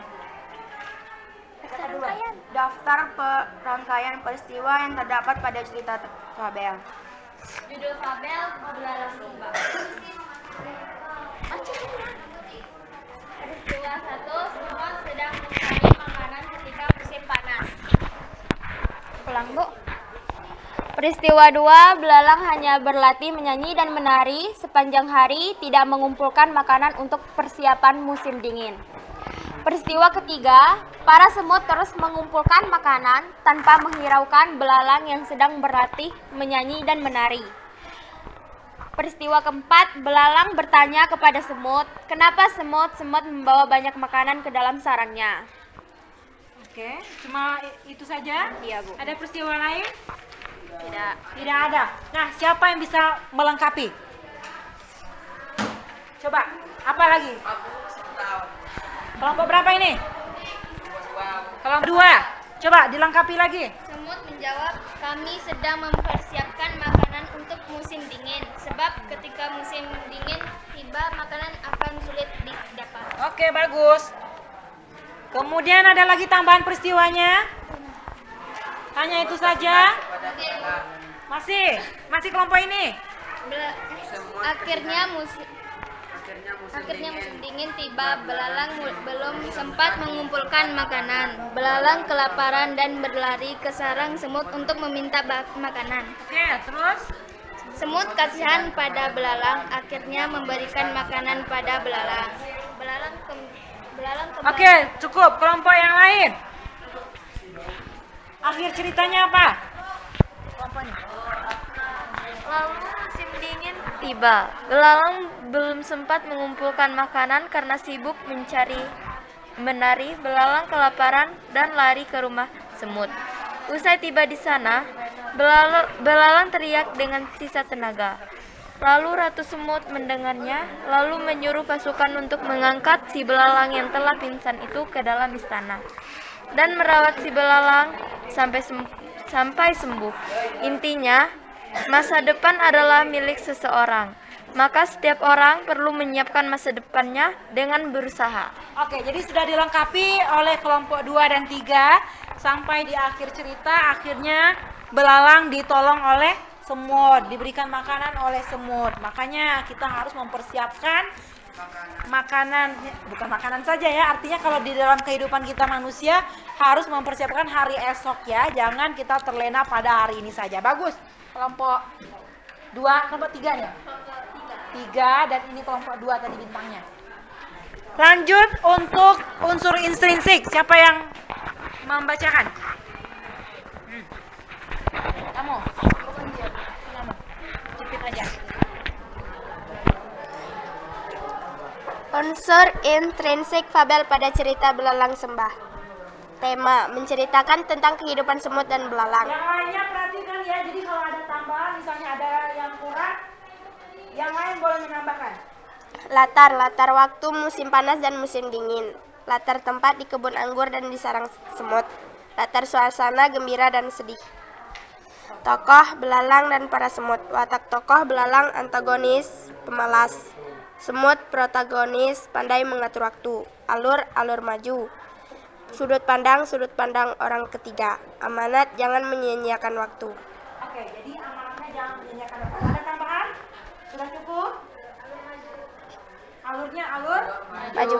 Daftar rangkaian peristiwa yang terdapat pada cerita fabel. Judul fabel Belalang Sumba. Peristiwa 1, semua sedang mencari makanan ketika musim panas. Ulang, Bu. Peristiwa 2, belalang hanya berlatih menyanyi dan menari sepanjang hari, tidak mengumpulkan makanan untuk persiapan musim dingin. Peristiwa ketiga, para semut terus mengumpulkan makanan tanpa menghiraukan belalang yang sedang berlatih menyanyi dan menari. Peristiwa keempat, belalang bertanya kepada semut, kenapa semut membawa banyak makanan ke dalam sarangnya. Oke, cuma itu saja? Iya, Bu. Ada peristiwa lain? Tidak. Tidak ada. Nah, siapa yang bisa melengkapi? Coba, apa lagi? Kelompok berapa ini? Kelompok 2. Coba dilengkapi lagi. Semut menjawab, kami sedang mempersiapkan makanan untuk musim dingin. Sebab ketika musim dingin tiba, makanan akan sulit didapat. Oke, bagus. Kemudian ada lagi tambahan peristiwanya? Hanya itu saja? Masih kelompok ini? Akhirnya musim dingin tiba, belalang belum sempat mengumpulkan makanan. Belalang kelaparan dan berlari ke sarang semut untuk meminta makanan. Oke, terus? Semut kasihan pada belalang, akhirnya memberikan makanan pada belalang. Belalang kembali. Oke, cukup. Kelompok yang lain? Akhir ceritanya apa? Kelompoknya. Lalu musim dingin tiba. Belalang belum sempat mengumpulkan makanan karena sibuk menari. Belalang kelaparan dan lari ke rumah semut. Usai tiba di sana, belalang teriak dengan sisa tenaga. Lalu Ratu Semut mendengarnya, lalu menyuruh pasukan untuk mengangkat si belalang yang telah pingsan itu ke dalam istana dan merawat si belalang sampai sembuh. Intinya, masa depan adalah milik seseorang. Maka setiap orang perlu menyiapkan masa depannya dengan berusaha. Oke, jadi sudah dilengkapi oleh kelompok 2 dan 3. Sampai di akhir cerita, akhirnya belalang ditolong oleh semut, diberikan makanan oleh semut. Makanya kita harus mempersiapkan makanan, bukan makanan saja ya, artinya kalau di dalam kehidupan kita manusia harus mempersiapkan hari esok ya. Jangan kita terlena pada hari ini saja. Bagus. Kelompok 2, kelompok 3 nih. 3 dan ini kelompok 2 tadi bintangnya. Lanjut untuk unsur intrinsik. Siapa yang membacakan? Kamu. Jepit aja. Unsur intrinsik fabel pada cerita Belalang Sembah. Tema, menceritakan tentang kehidupan semut dan belalang. Yang lainnya perhatikan ya, jadi kalau ada tambahan, misalnya ada yang kurang, yang lain boleh menambahkan. Latar waktu musim panas dan musim dingin. Latar tempat di kebun anggur dan di sarang semut. Latar suasana gembira dan sedih. Tokoh belalang dan para semut. Watak tokoh belalang antagonis, pemalas. Semut protagonis pandai mengatur waktu. Alur maju. Sudut pandang orang ketiga. Amanat jangan menyia-nyiakan waktu. Oke, jadi amanatnya jangan menyanyiakan waktu. Ada tambahan? Sudah cukup? Alurnya Maju.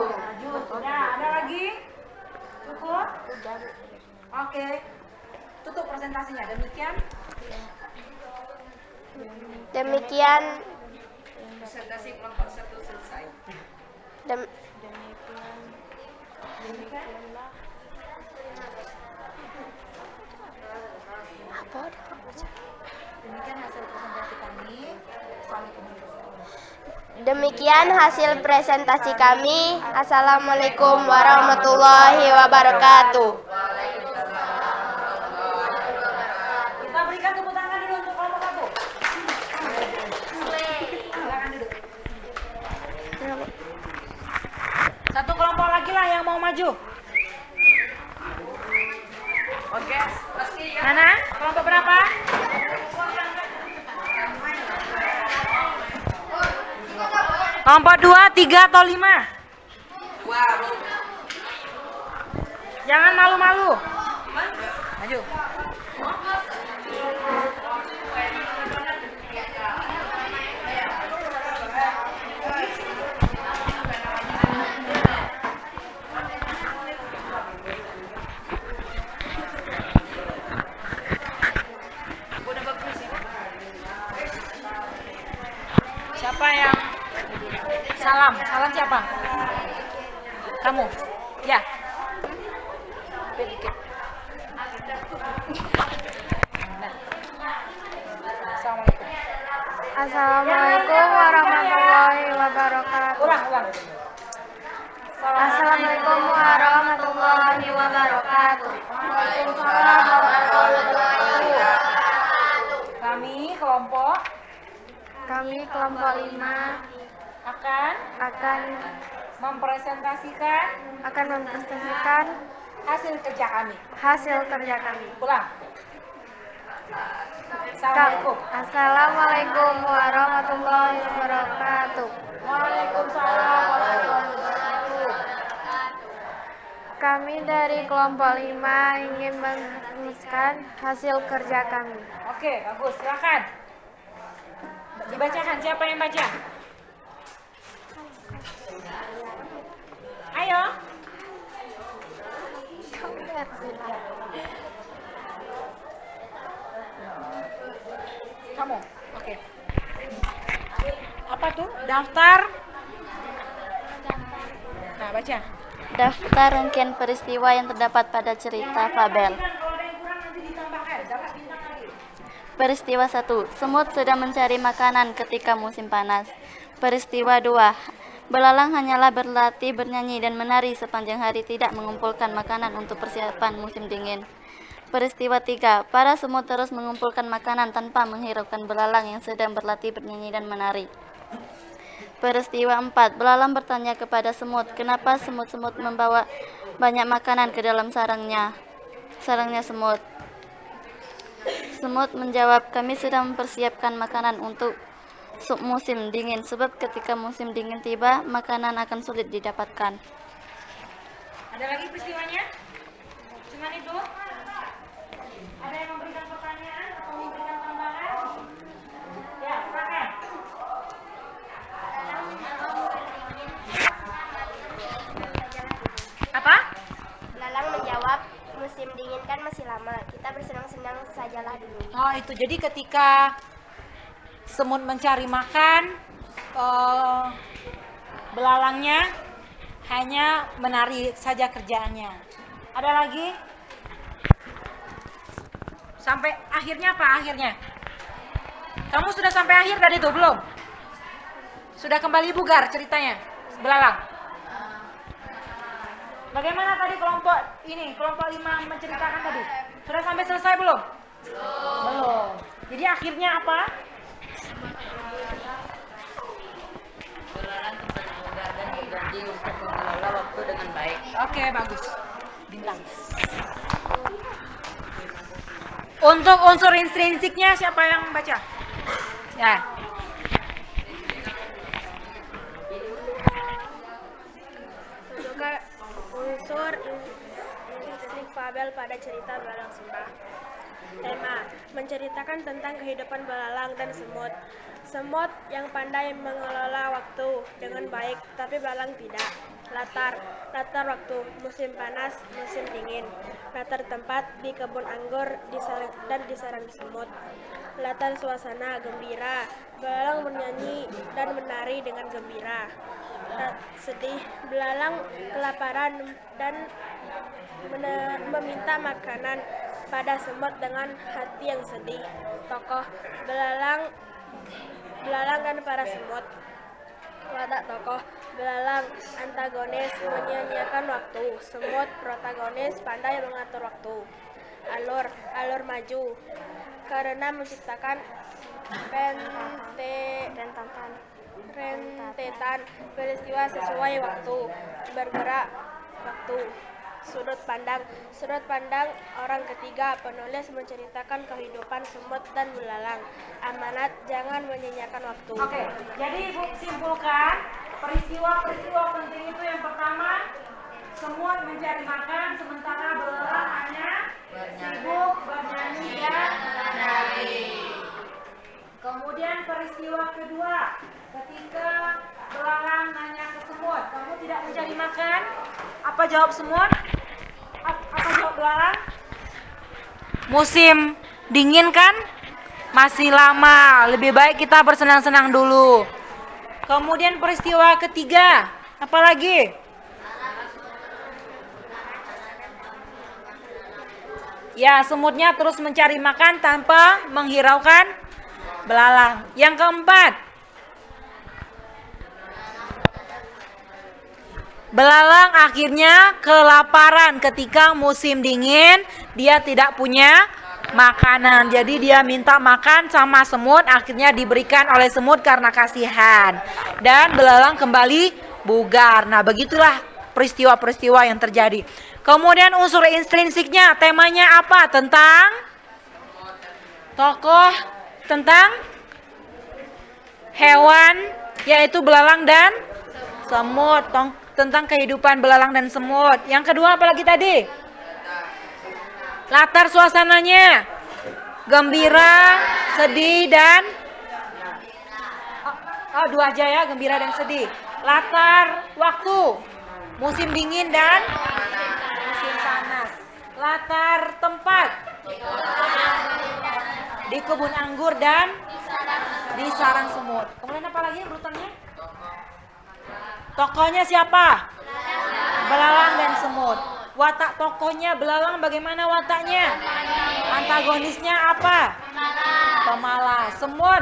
Sudah, ada lagi? Cukup? Oke. Tutup presentasinya. Demikian Presentasi kelompok 1 selesai. Demikian hasil presentasi kami. Assalamualaikum warahmatullahi wabarakatuh. Kita berikan tepuk tangan dulu untuk kelompok 1. Silakan duduk. Satu kelompok lagi lah yang mau maju. Oke, Mana? Kelompok berapa? Kelompok 2, 3, atau 5? Jangan malu-malu. Maju. Siapa yang salam? Salam siapa? Kamu? Ya. Assalamualaikum. Assalamualaikum warahmatullahi wabarakatuh. Ulang. Assalamualaikum warahmatullahi wabarakatuh. Waalaikumsalam warahmatullahi wabarakatuh. Kami kelompok 5 akan mempresentasikan hasil kerja kami. Ulang. Assalamualaikum. Assalamualaikum warahmatullahi wabarakatuh. Waalaikumsalam warahmatullahi wabarakatuh. Kami dari kelompok 5 ingin merumuskan hasil kerja kami. Oke, bagus. Silakan. Dibacakan. Siapa yang baca? Ayo. Kamu. Oke. Apa tuh? Daftar. Nah, baca. Daftar rangkaian peristiwa yang terdapat pada cerita fabel. Kalau ada yang kurang nanti ditambahkan. Dapat bintang lagi. Peristiwa 1. Semut sedang mencari makanan ketika musim panas. Peristiwa 2. Belalang hanyalah berlatih bernyanyi dan menari sepanjang hari, tidak mengumpulkan makanan untuk persiapan musim dingin. Peristiwa 3. Para semut terus mengumpulkan makanan tanpa menghiraukan belalang yang sedang berlatih bernyanyi dan menari. Peristiwa 4. Belalang bertanya kepada semut, kenapa semut-semut membawa banyak makanan ke dalam sarangnya semut. Semut menjawab, kami sedang mempersiapkan makanan untuk musim dingin, sebab ketika musim dingin tiba, makanan akan sulit didapatkan. Ada lagi peristiwanya? Cuman itu? Ada yang memberikan pertanyaan atau memberikan tambahan? Ya, silakan. Apa? Belalang menjawab, musim dingin kan masih lama. Kita bersenang-senang sajalah dulu. Oh, itu. Jadi ketika semut mencari makan, belalangnya hanya menari saja kerjaannya. Ada lagi? Sampai akhirnya apa akhirnya? Kamu sudah sampai akhir tadi itu belum? Sudah kembali bugar ceritanya, belalang. Bagaimana tadi kelompok 5 menceritakan tadi? Sudah sampai selesai belum? Belum. Jadi akhirnya apa? Belalang kembali bugar dan berjanji untuk mengelola waktu dengan baik. Oke, bagus. Bintang. Untuk unsur intrinsiknya siapa yang baca? Ya. Unsur intrinsic fabel pada cerita Belalang Sumba. Tema: menceritakan tentang kehidupan belalang dan semut. Semut yang pandai mengelola waktu dengan baik, tapi belalang tidak. Latar waktu: musim panas, musim dingin. Latar tempat: di kebun anggur dan di sarang semut. Latar suasana: gembira. Belalang bernyanyi dan menari dengan gembira. Sedih: belalang kelaparan dan meminta makanan pada semut dengan hati yang sedih. Tokoh: belalang dan para semut. Watak tokoh: belalang antagonis, menyanyiakan waktu. Semut protagonis, pandai mengatur waktu. Alur maju, karena menciptakan rentetan peristiwa sesuai waktu. Bergerak waktu. Sudut pandang orang ketiga. Penulis menceritakan kehidupan semut dan belalang. Amanat: jangan menyanyiakan waktu. Oke, jadi Ibu simpulkan peristiwa-peristiwa penting itu yang pertama, semut mencari makan sementara belalang hanya sibuk bernyanyi dan menari. Kemudian peristiwa kedua, ketika belalang nanya ke semut, kamu tidak mencari makan? Apa jawab semut? Apa jawab belalang? Musim dingin kan? Masih lama, lebih baik kita bersenang-senang dulu. Kemudian peristiwa ketiga, apa lagi? Ya, semutnya terus mencari makan tanpa menghiraukan belalang. Yang keempat, belalang akhirnya kelaparan ketika musim dingin, dia tidak punya makanan. Jadi dia minta makan sama semut, akhirnya diberikan oleh semut karena kasihan. Dan belalang kembali bugar. Nah, begitulah peristiwa-peristiwa yang terjadi. Kemudian unsur intrinsiknya, temanya apa? Tentang tokoh, tentang hewan, yaitu belalang dan semut. Tentang kehidupan belalang dan semut. Yang kedua apa lagi tadi? Latar suasananya gembira, sedih, dan dua aja ya, gembira dan sedih. Latar waktu musim dingin dan musim panas. Latar tempat di kebun anggur dan di sarang semut. Kemudian apa lagi urutannya? Tokohnya siapa? Belalang dan semut. Watak tokohnya belalang bagaimana wataknya? Antagonisnya apa? Pemalas. Semut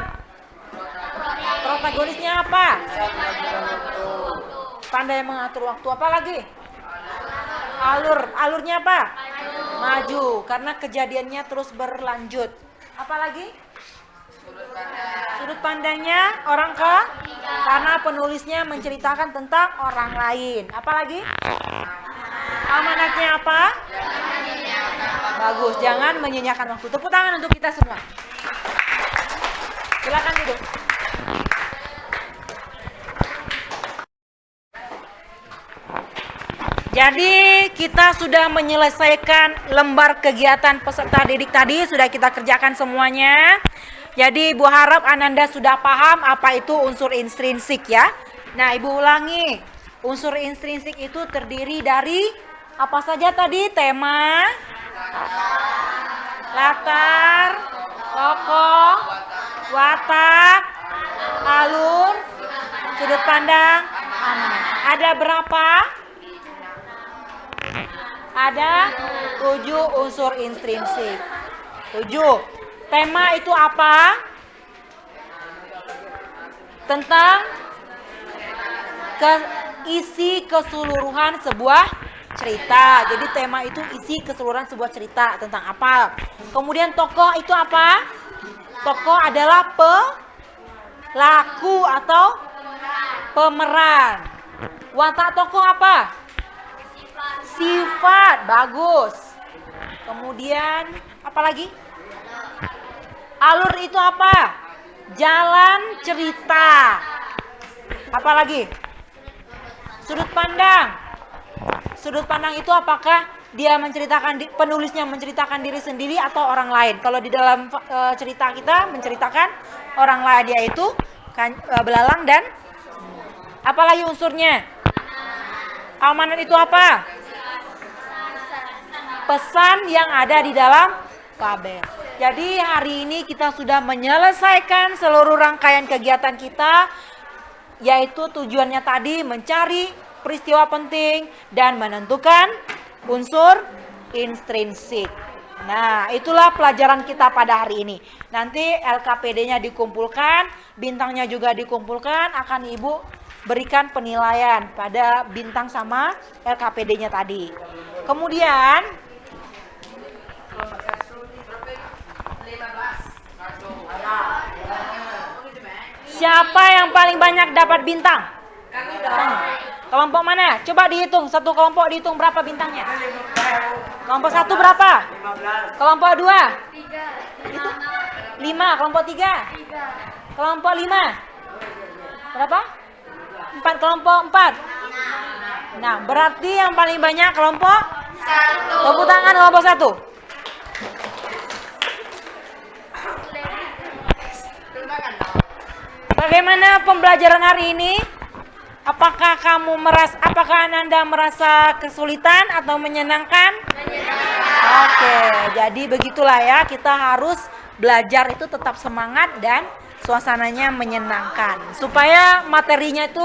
protagonisnya apa? Pandai mengatur waktu. Apa lagi? Alurnya apa? Maju, karena kejadiannya terus berlanjut. Apa lagi? Sudut pandangnya orang karena penulisnya menceritakan tentang orang lain. Apa lagi? Amanatnya apa? Bagus, jangan menyanyiakan waktu. Tepuk tangan untuk kita semua. Silakan duduk. Jadi kita sudah menyelesaikan lembar kegiatan peserta didik tadi, sudah kita kerjakan semuanya. Jadi Ibu harap Ananda sudah paham apa itu unsur intrinsik ya. Nah, Ibu ulangi. Unsur intrinsik itu terdiri dari apa saja tadi? Tema, latar, tokoh, watak, alur, sudut pandang, amanat. Ada berapa? Ada 7 unsur intrinsik. 7. Tema itu apa? Tentang isi keseluruhan sebuah cerita. Jadi tema itu isi keseluruhan sebuah cerita tentang apa. Kemudian tokoh itu apa? Tokoh adalah pelaku atau pemeran. Watak tokoh apa? Sifat. Bagus. Kemudian apa lagi? Alur itu apa? Jalan cerita. Apa lagi? Sudut pandang. Sudut pandang itu apakah dia menceritakan, penulisnya menceritakan diri sendiri atau orang lain? Kalau di dalam cerita kita menceritakan orang lain, yaitu belalang dan apalagi unsurnya? Amanat itu apa? Pesan yang ada di dalam fabel. Jadi hari ini kita sudah menyelesaikan seluruh rangkaian kegiatan kita, yaitu tujuannya tadi mencari peristiwa penting dan menentukan unsur intrinsik. Nah, itulah pelajaran kita pada hari ini. Nanti LKPD-nya dikumpulkan, bintangnya juga dikumpulkan, akan Ibu berikan penilaian pada bintang sama LKPD-nya tadi. Kemudian siapa yang paling banyak dapat bintang? Kelompok mana? Coba dihitung, satu kelompok dihitung berapa bintangnya? Kelompok 1 berapa? 15. Kelompok 2? 5. Kelompok 3? Kelompok 5? Berapa? 4. Kelompok 4? Nah, berarti yang paling banyak kelompok 1. Tepuk tangan kelompok 1. Bagaimana pembelajaran hari ini? Apakah Ananda merasa kesulitan atau menyenangkan? Oke, jadi begitulah ya, kita harus belajar itu tetap semangat dan suasananya menyenangkan supaya materinya itu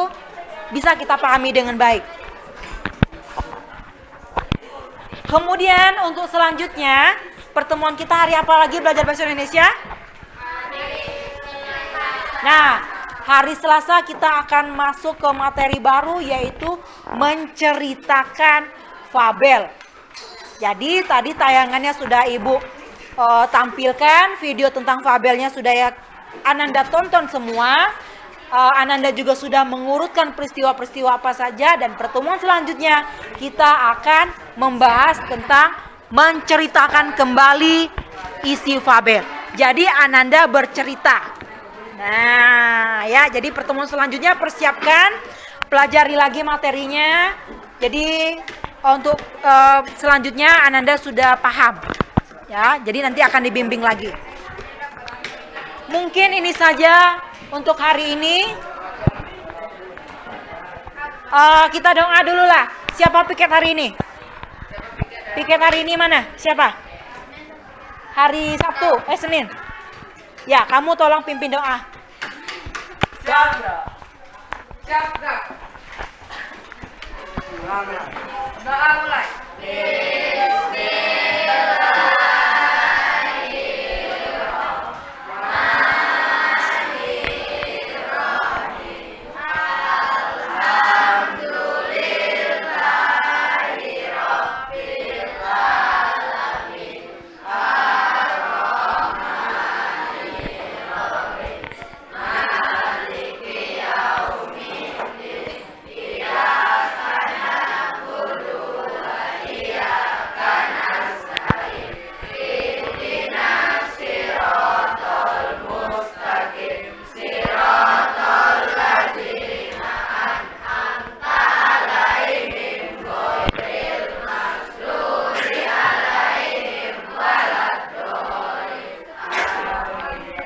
bisa kita pahami dengan baik. Kemudian untuk selanjutnya, pertemuan kita hari apa lagi belajar bahasa Indonesia? Nah, hari Selasa kita akan masuk ke materi baru, yaitu menceritakan fabel. Jadi tadi tayangannya sudah Ibu tampilkan, video tentang fabelnya sudah ya Ananda tonton semua. Ananda juga sudah mengurutkan peristiwa-peristiwa apa saja, dan pertemuan selanjutnya kita akan membahas tentang menceritakan kembali isi fabel. Jadi Ananda bercerita. Nah, ya, jadi pertemuan selanjutnya persiapkan, pelajari lagi materinya. Jadi untuk selanjutnya Ananda sudah paham. Ya, jadi nanti akan dibimbing lagi. Mungkin ini saja untuk hari ini. Kita doa dulu lah. Siapa piket hari ini? Piket hari ini mana? Siapa? Hari Sabtu, Senin. Ya, kamu tolong pimpin doa. Siap. Doa mulai.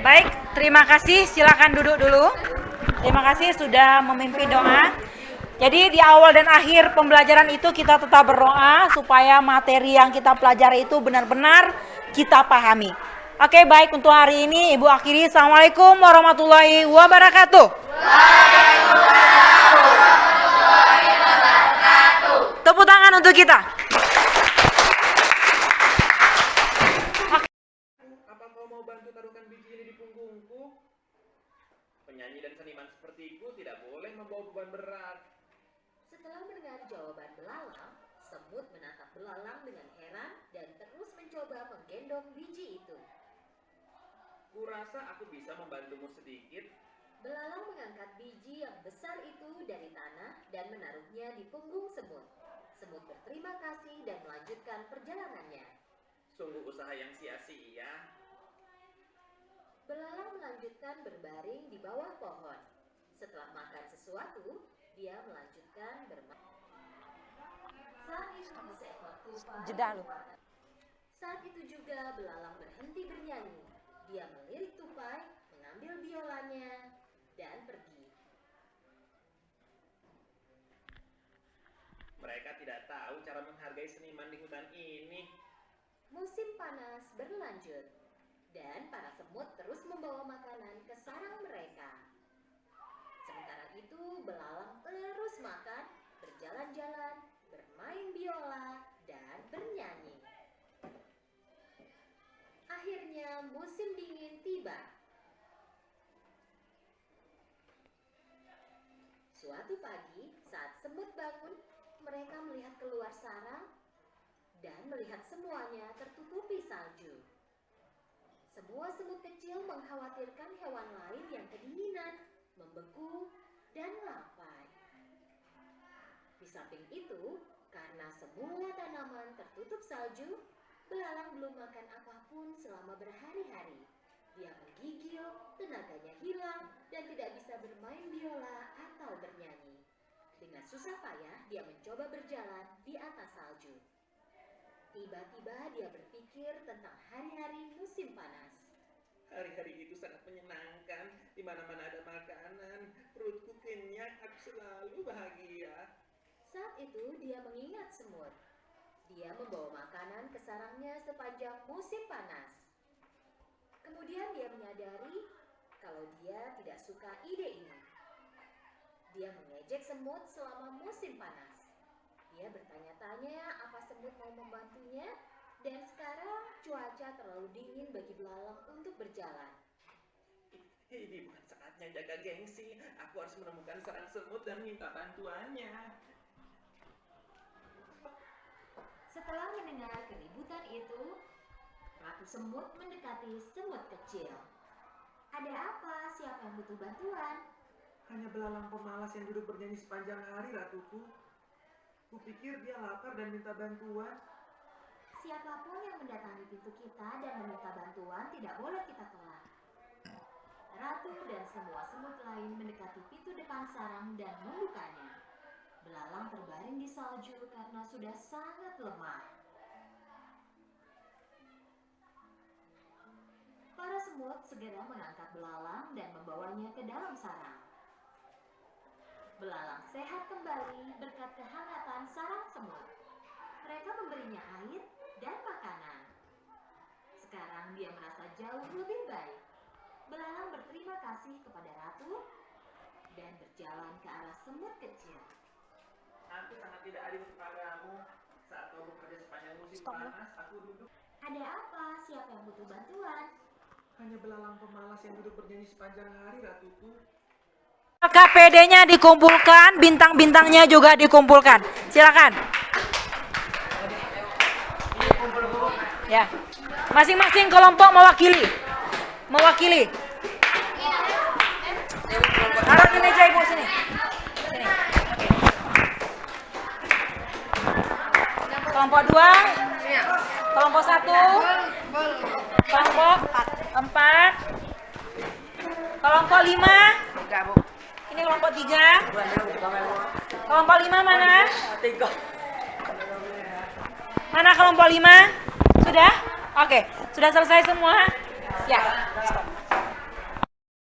Baik, terima kasih. Silakan duduk dulu. Terima kasih sudah memimpin doa. Jadi di awal dan akhir pembelajaran itu kita tetap berdoa supaya materi yang kita pelajari itu benar-benar kita pahami. Oke, baik, untuk hari ini Ibu akhiri. Assalamualaikum warahmatullahi wabarakatuh. Tepuk tangan untuk kita. Apa kau mau bantu taruhkan biji ini di punggungku? Penyanyi dan seniman sepertiku tidak boleh membawa beban berat. Setelah mendengar jawaban belalang, semut menatap belalang dengan heran dan terus mencoba menggendong biji itu. Kurasa aku bisa membantumu sedikit. Belalang mengangkat biji yang besar itu dari tanah dan menaruhnya di punggung semut. Semut berterima kasih dan melanjutkan perjalanannya. Sungguh usaha yang sia-sia. Belalang melanjutkan berbaring di bawah pohon. Setelah makan sesuatu, dia melanjutkan bermain. Saat itu seekor tupai Jeda lu. Saat itu juga belalang berhenti bernyanyi. Dia melirik tupai, mengambil biolanya, dan pergi. Mereka tidak tahu cara menghargai seniman di hutan ini. Musim panas berlanjut, dan para semut terus membawa makanan ke sarang mereka. Sementara itu, belalang terus makan, berjalan-jalan, bermain biola, dan bernyanyi. Akhirnya musim dingin tiba. Suatu pagi, saat semut bangun, mereka melihat keluar sarang dan melihat semuanya tertutupi salju. Semua semut kecil mengkhawatirkan hewan lain yang kedinginan, membeku, dan lapar. Di samping itu, karena semua tanaman tertutup salju, belalang belum makan apapun selama berhari-hari. Dia menggigil, tenaganya hilang, dan tidak bisa bermain biola atau bernyanyi. Dengan susah payah, dia mencoba berjalan di atas salju. Tiba-tiba dia berpikir tentang hari-hari musim panas. Hari-hari itu sangat menyenangkan. Di mana-mana ada makanan. Perutku kenyang, aku selalu bahagia. Saat itu dia mengingat semut. Dia membawa makanan ke sarangnya sepanjang musim panas. Kemudian dia menyadari kalau dia tidak suka ide ini. Dia mengejek semut selama musim panas. Dia bertanya-tanya apa semut mau membantunya, dan sekarang cuaca terlalu dingin bagi belalang untuk berjalan. Ini bukan saatnya jaga gengsi. Aku harus menemukan sarang semut dan minta bantuannya. Setelah mendengar keributan itu, Ratu Semut mendekati semut kecil. Ada apa? Siapa yang butuh bantuan? Hanya belalang pemalas yang duduk bernyanyi sepanjang hari, Ratuku. Kupikir dia lapar dan minta bantuan. Siapapun yang mendatangi pintu kita dan meminta bantuan tidak boleh kita tolak. Ratu dan semua semut lain mendekati pintu depan sarang dan membukanya. Belalang terbaring di salju karena sudah sangat lemah. Para semut segera mengangkat belalang dan membawanya ke dalam sarang. Belalang sehat kembali berkat kehangatan sarang semut. Mereka memberinya air dan makanan. Sekarang dia merasa jauh lebih baik. Belalang berterima kasih kepada ratu dan berjalan ke arah semut kecil. Aku sangat tidak adil kepadamu. Saat kau bekerja sepanjang musim panas, aku duduk. Ada apa? Siapa yang butuh bantuan? Hanya belalang pemalas yang duduk bernyanyi sepanjang hari, Ratuku. KPD-nya dikumpulkan, bintang-bintangnya juga dikumpulkan. Silakan. Ya, masing-masing kelompok mewakili. Taruh di meja ibu sini. Sini. Kelompok 2, kelompok 1, kelompok 4, kelompok 5. Ini kelompok 3. Kelompok 5 mana? Mana kelompok 5? Sudah? Oke, sudah selesai semua? Ya.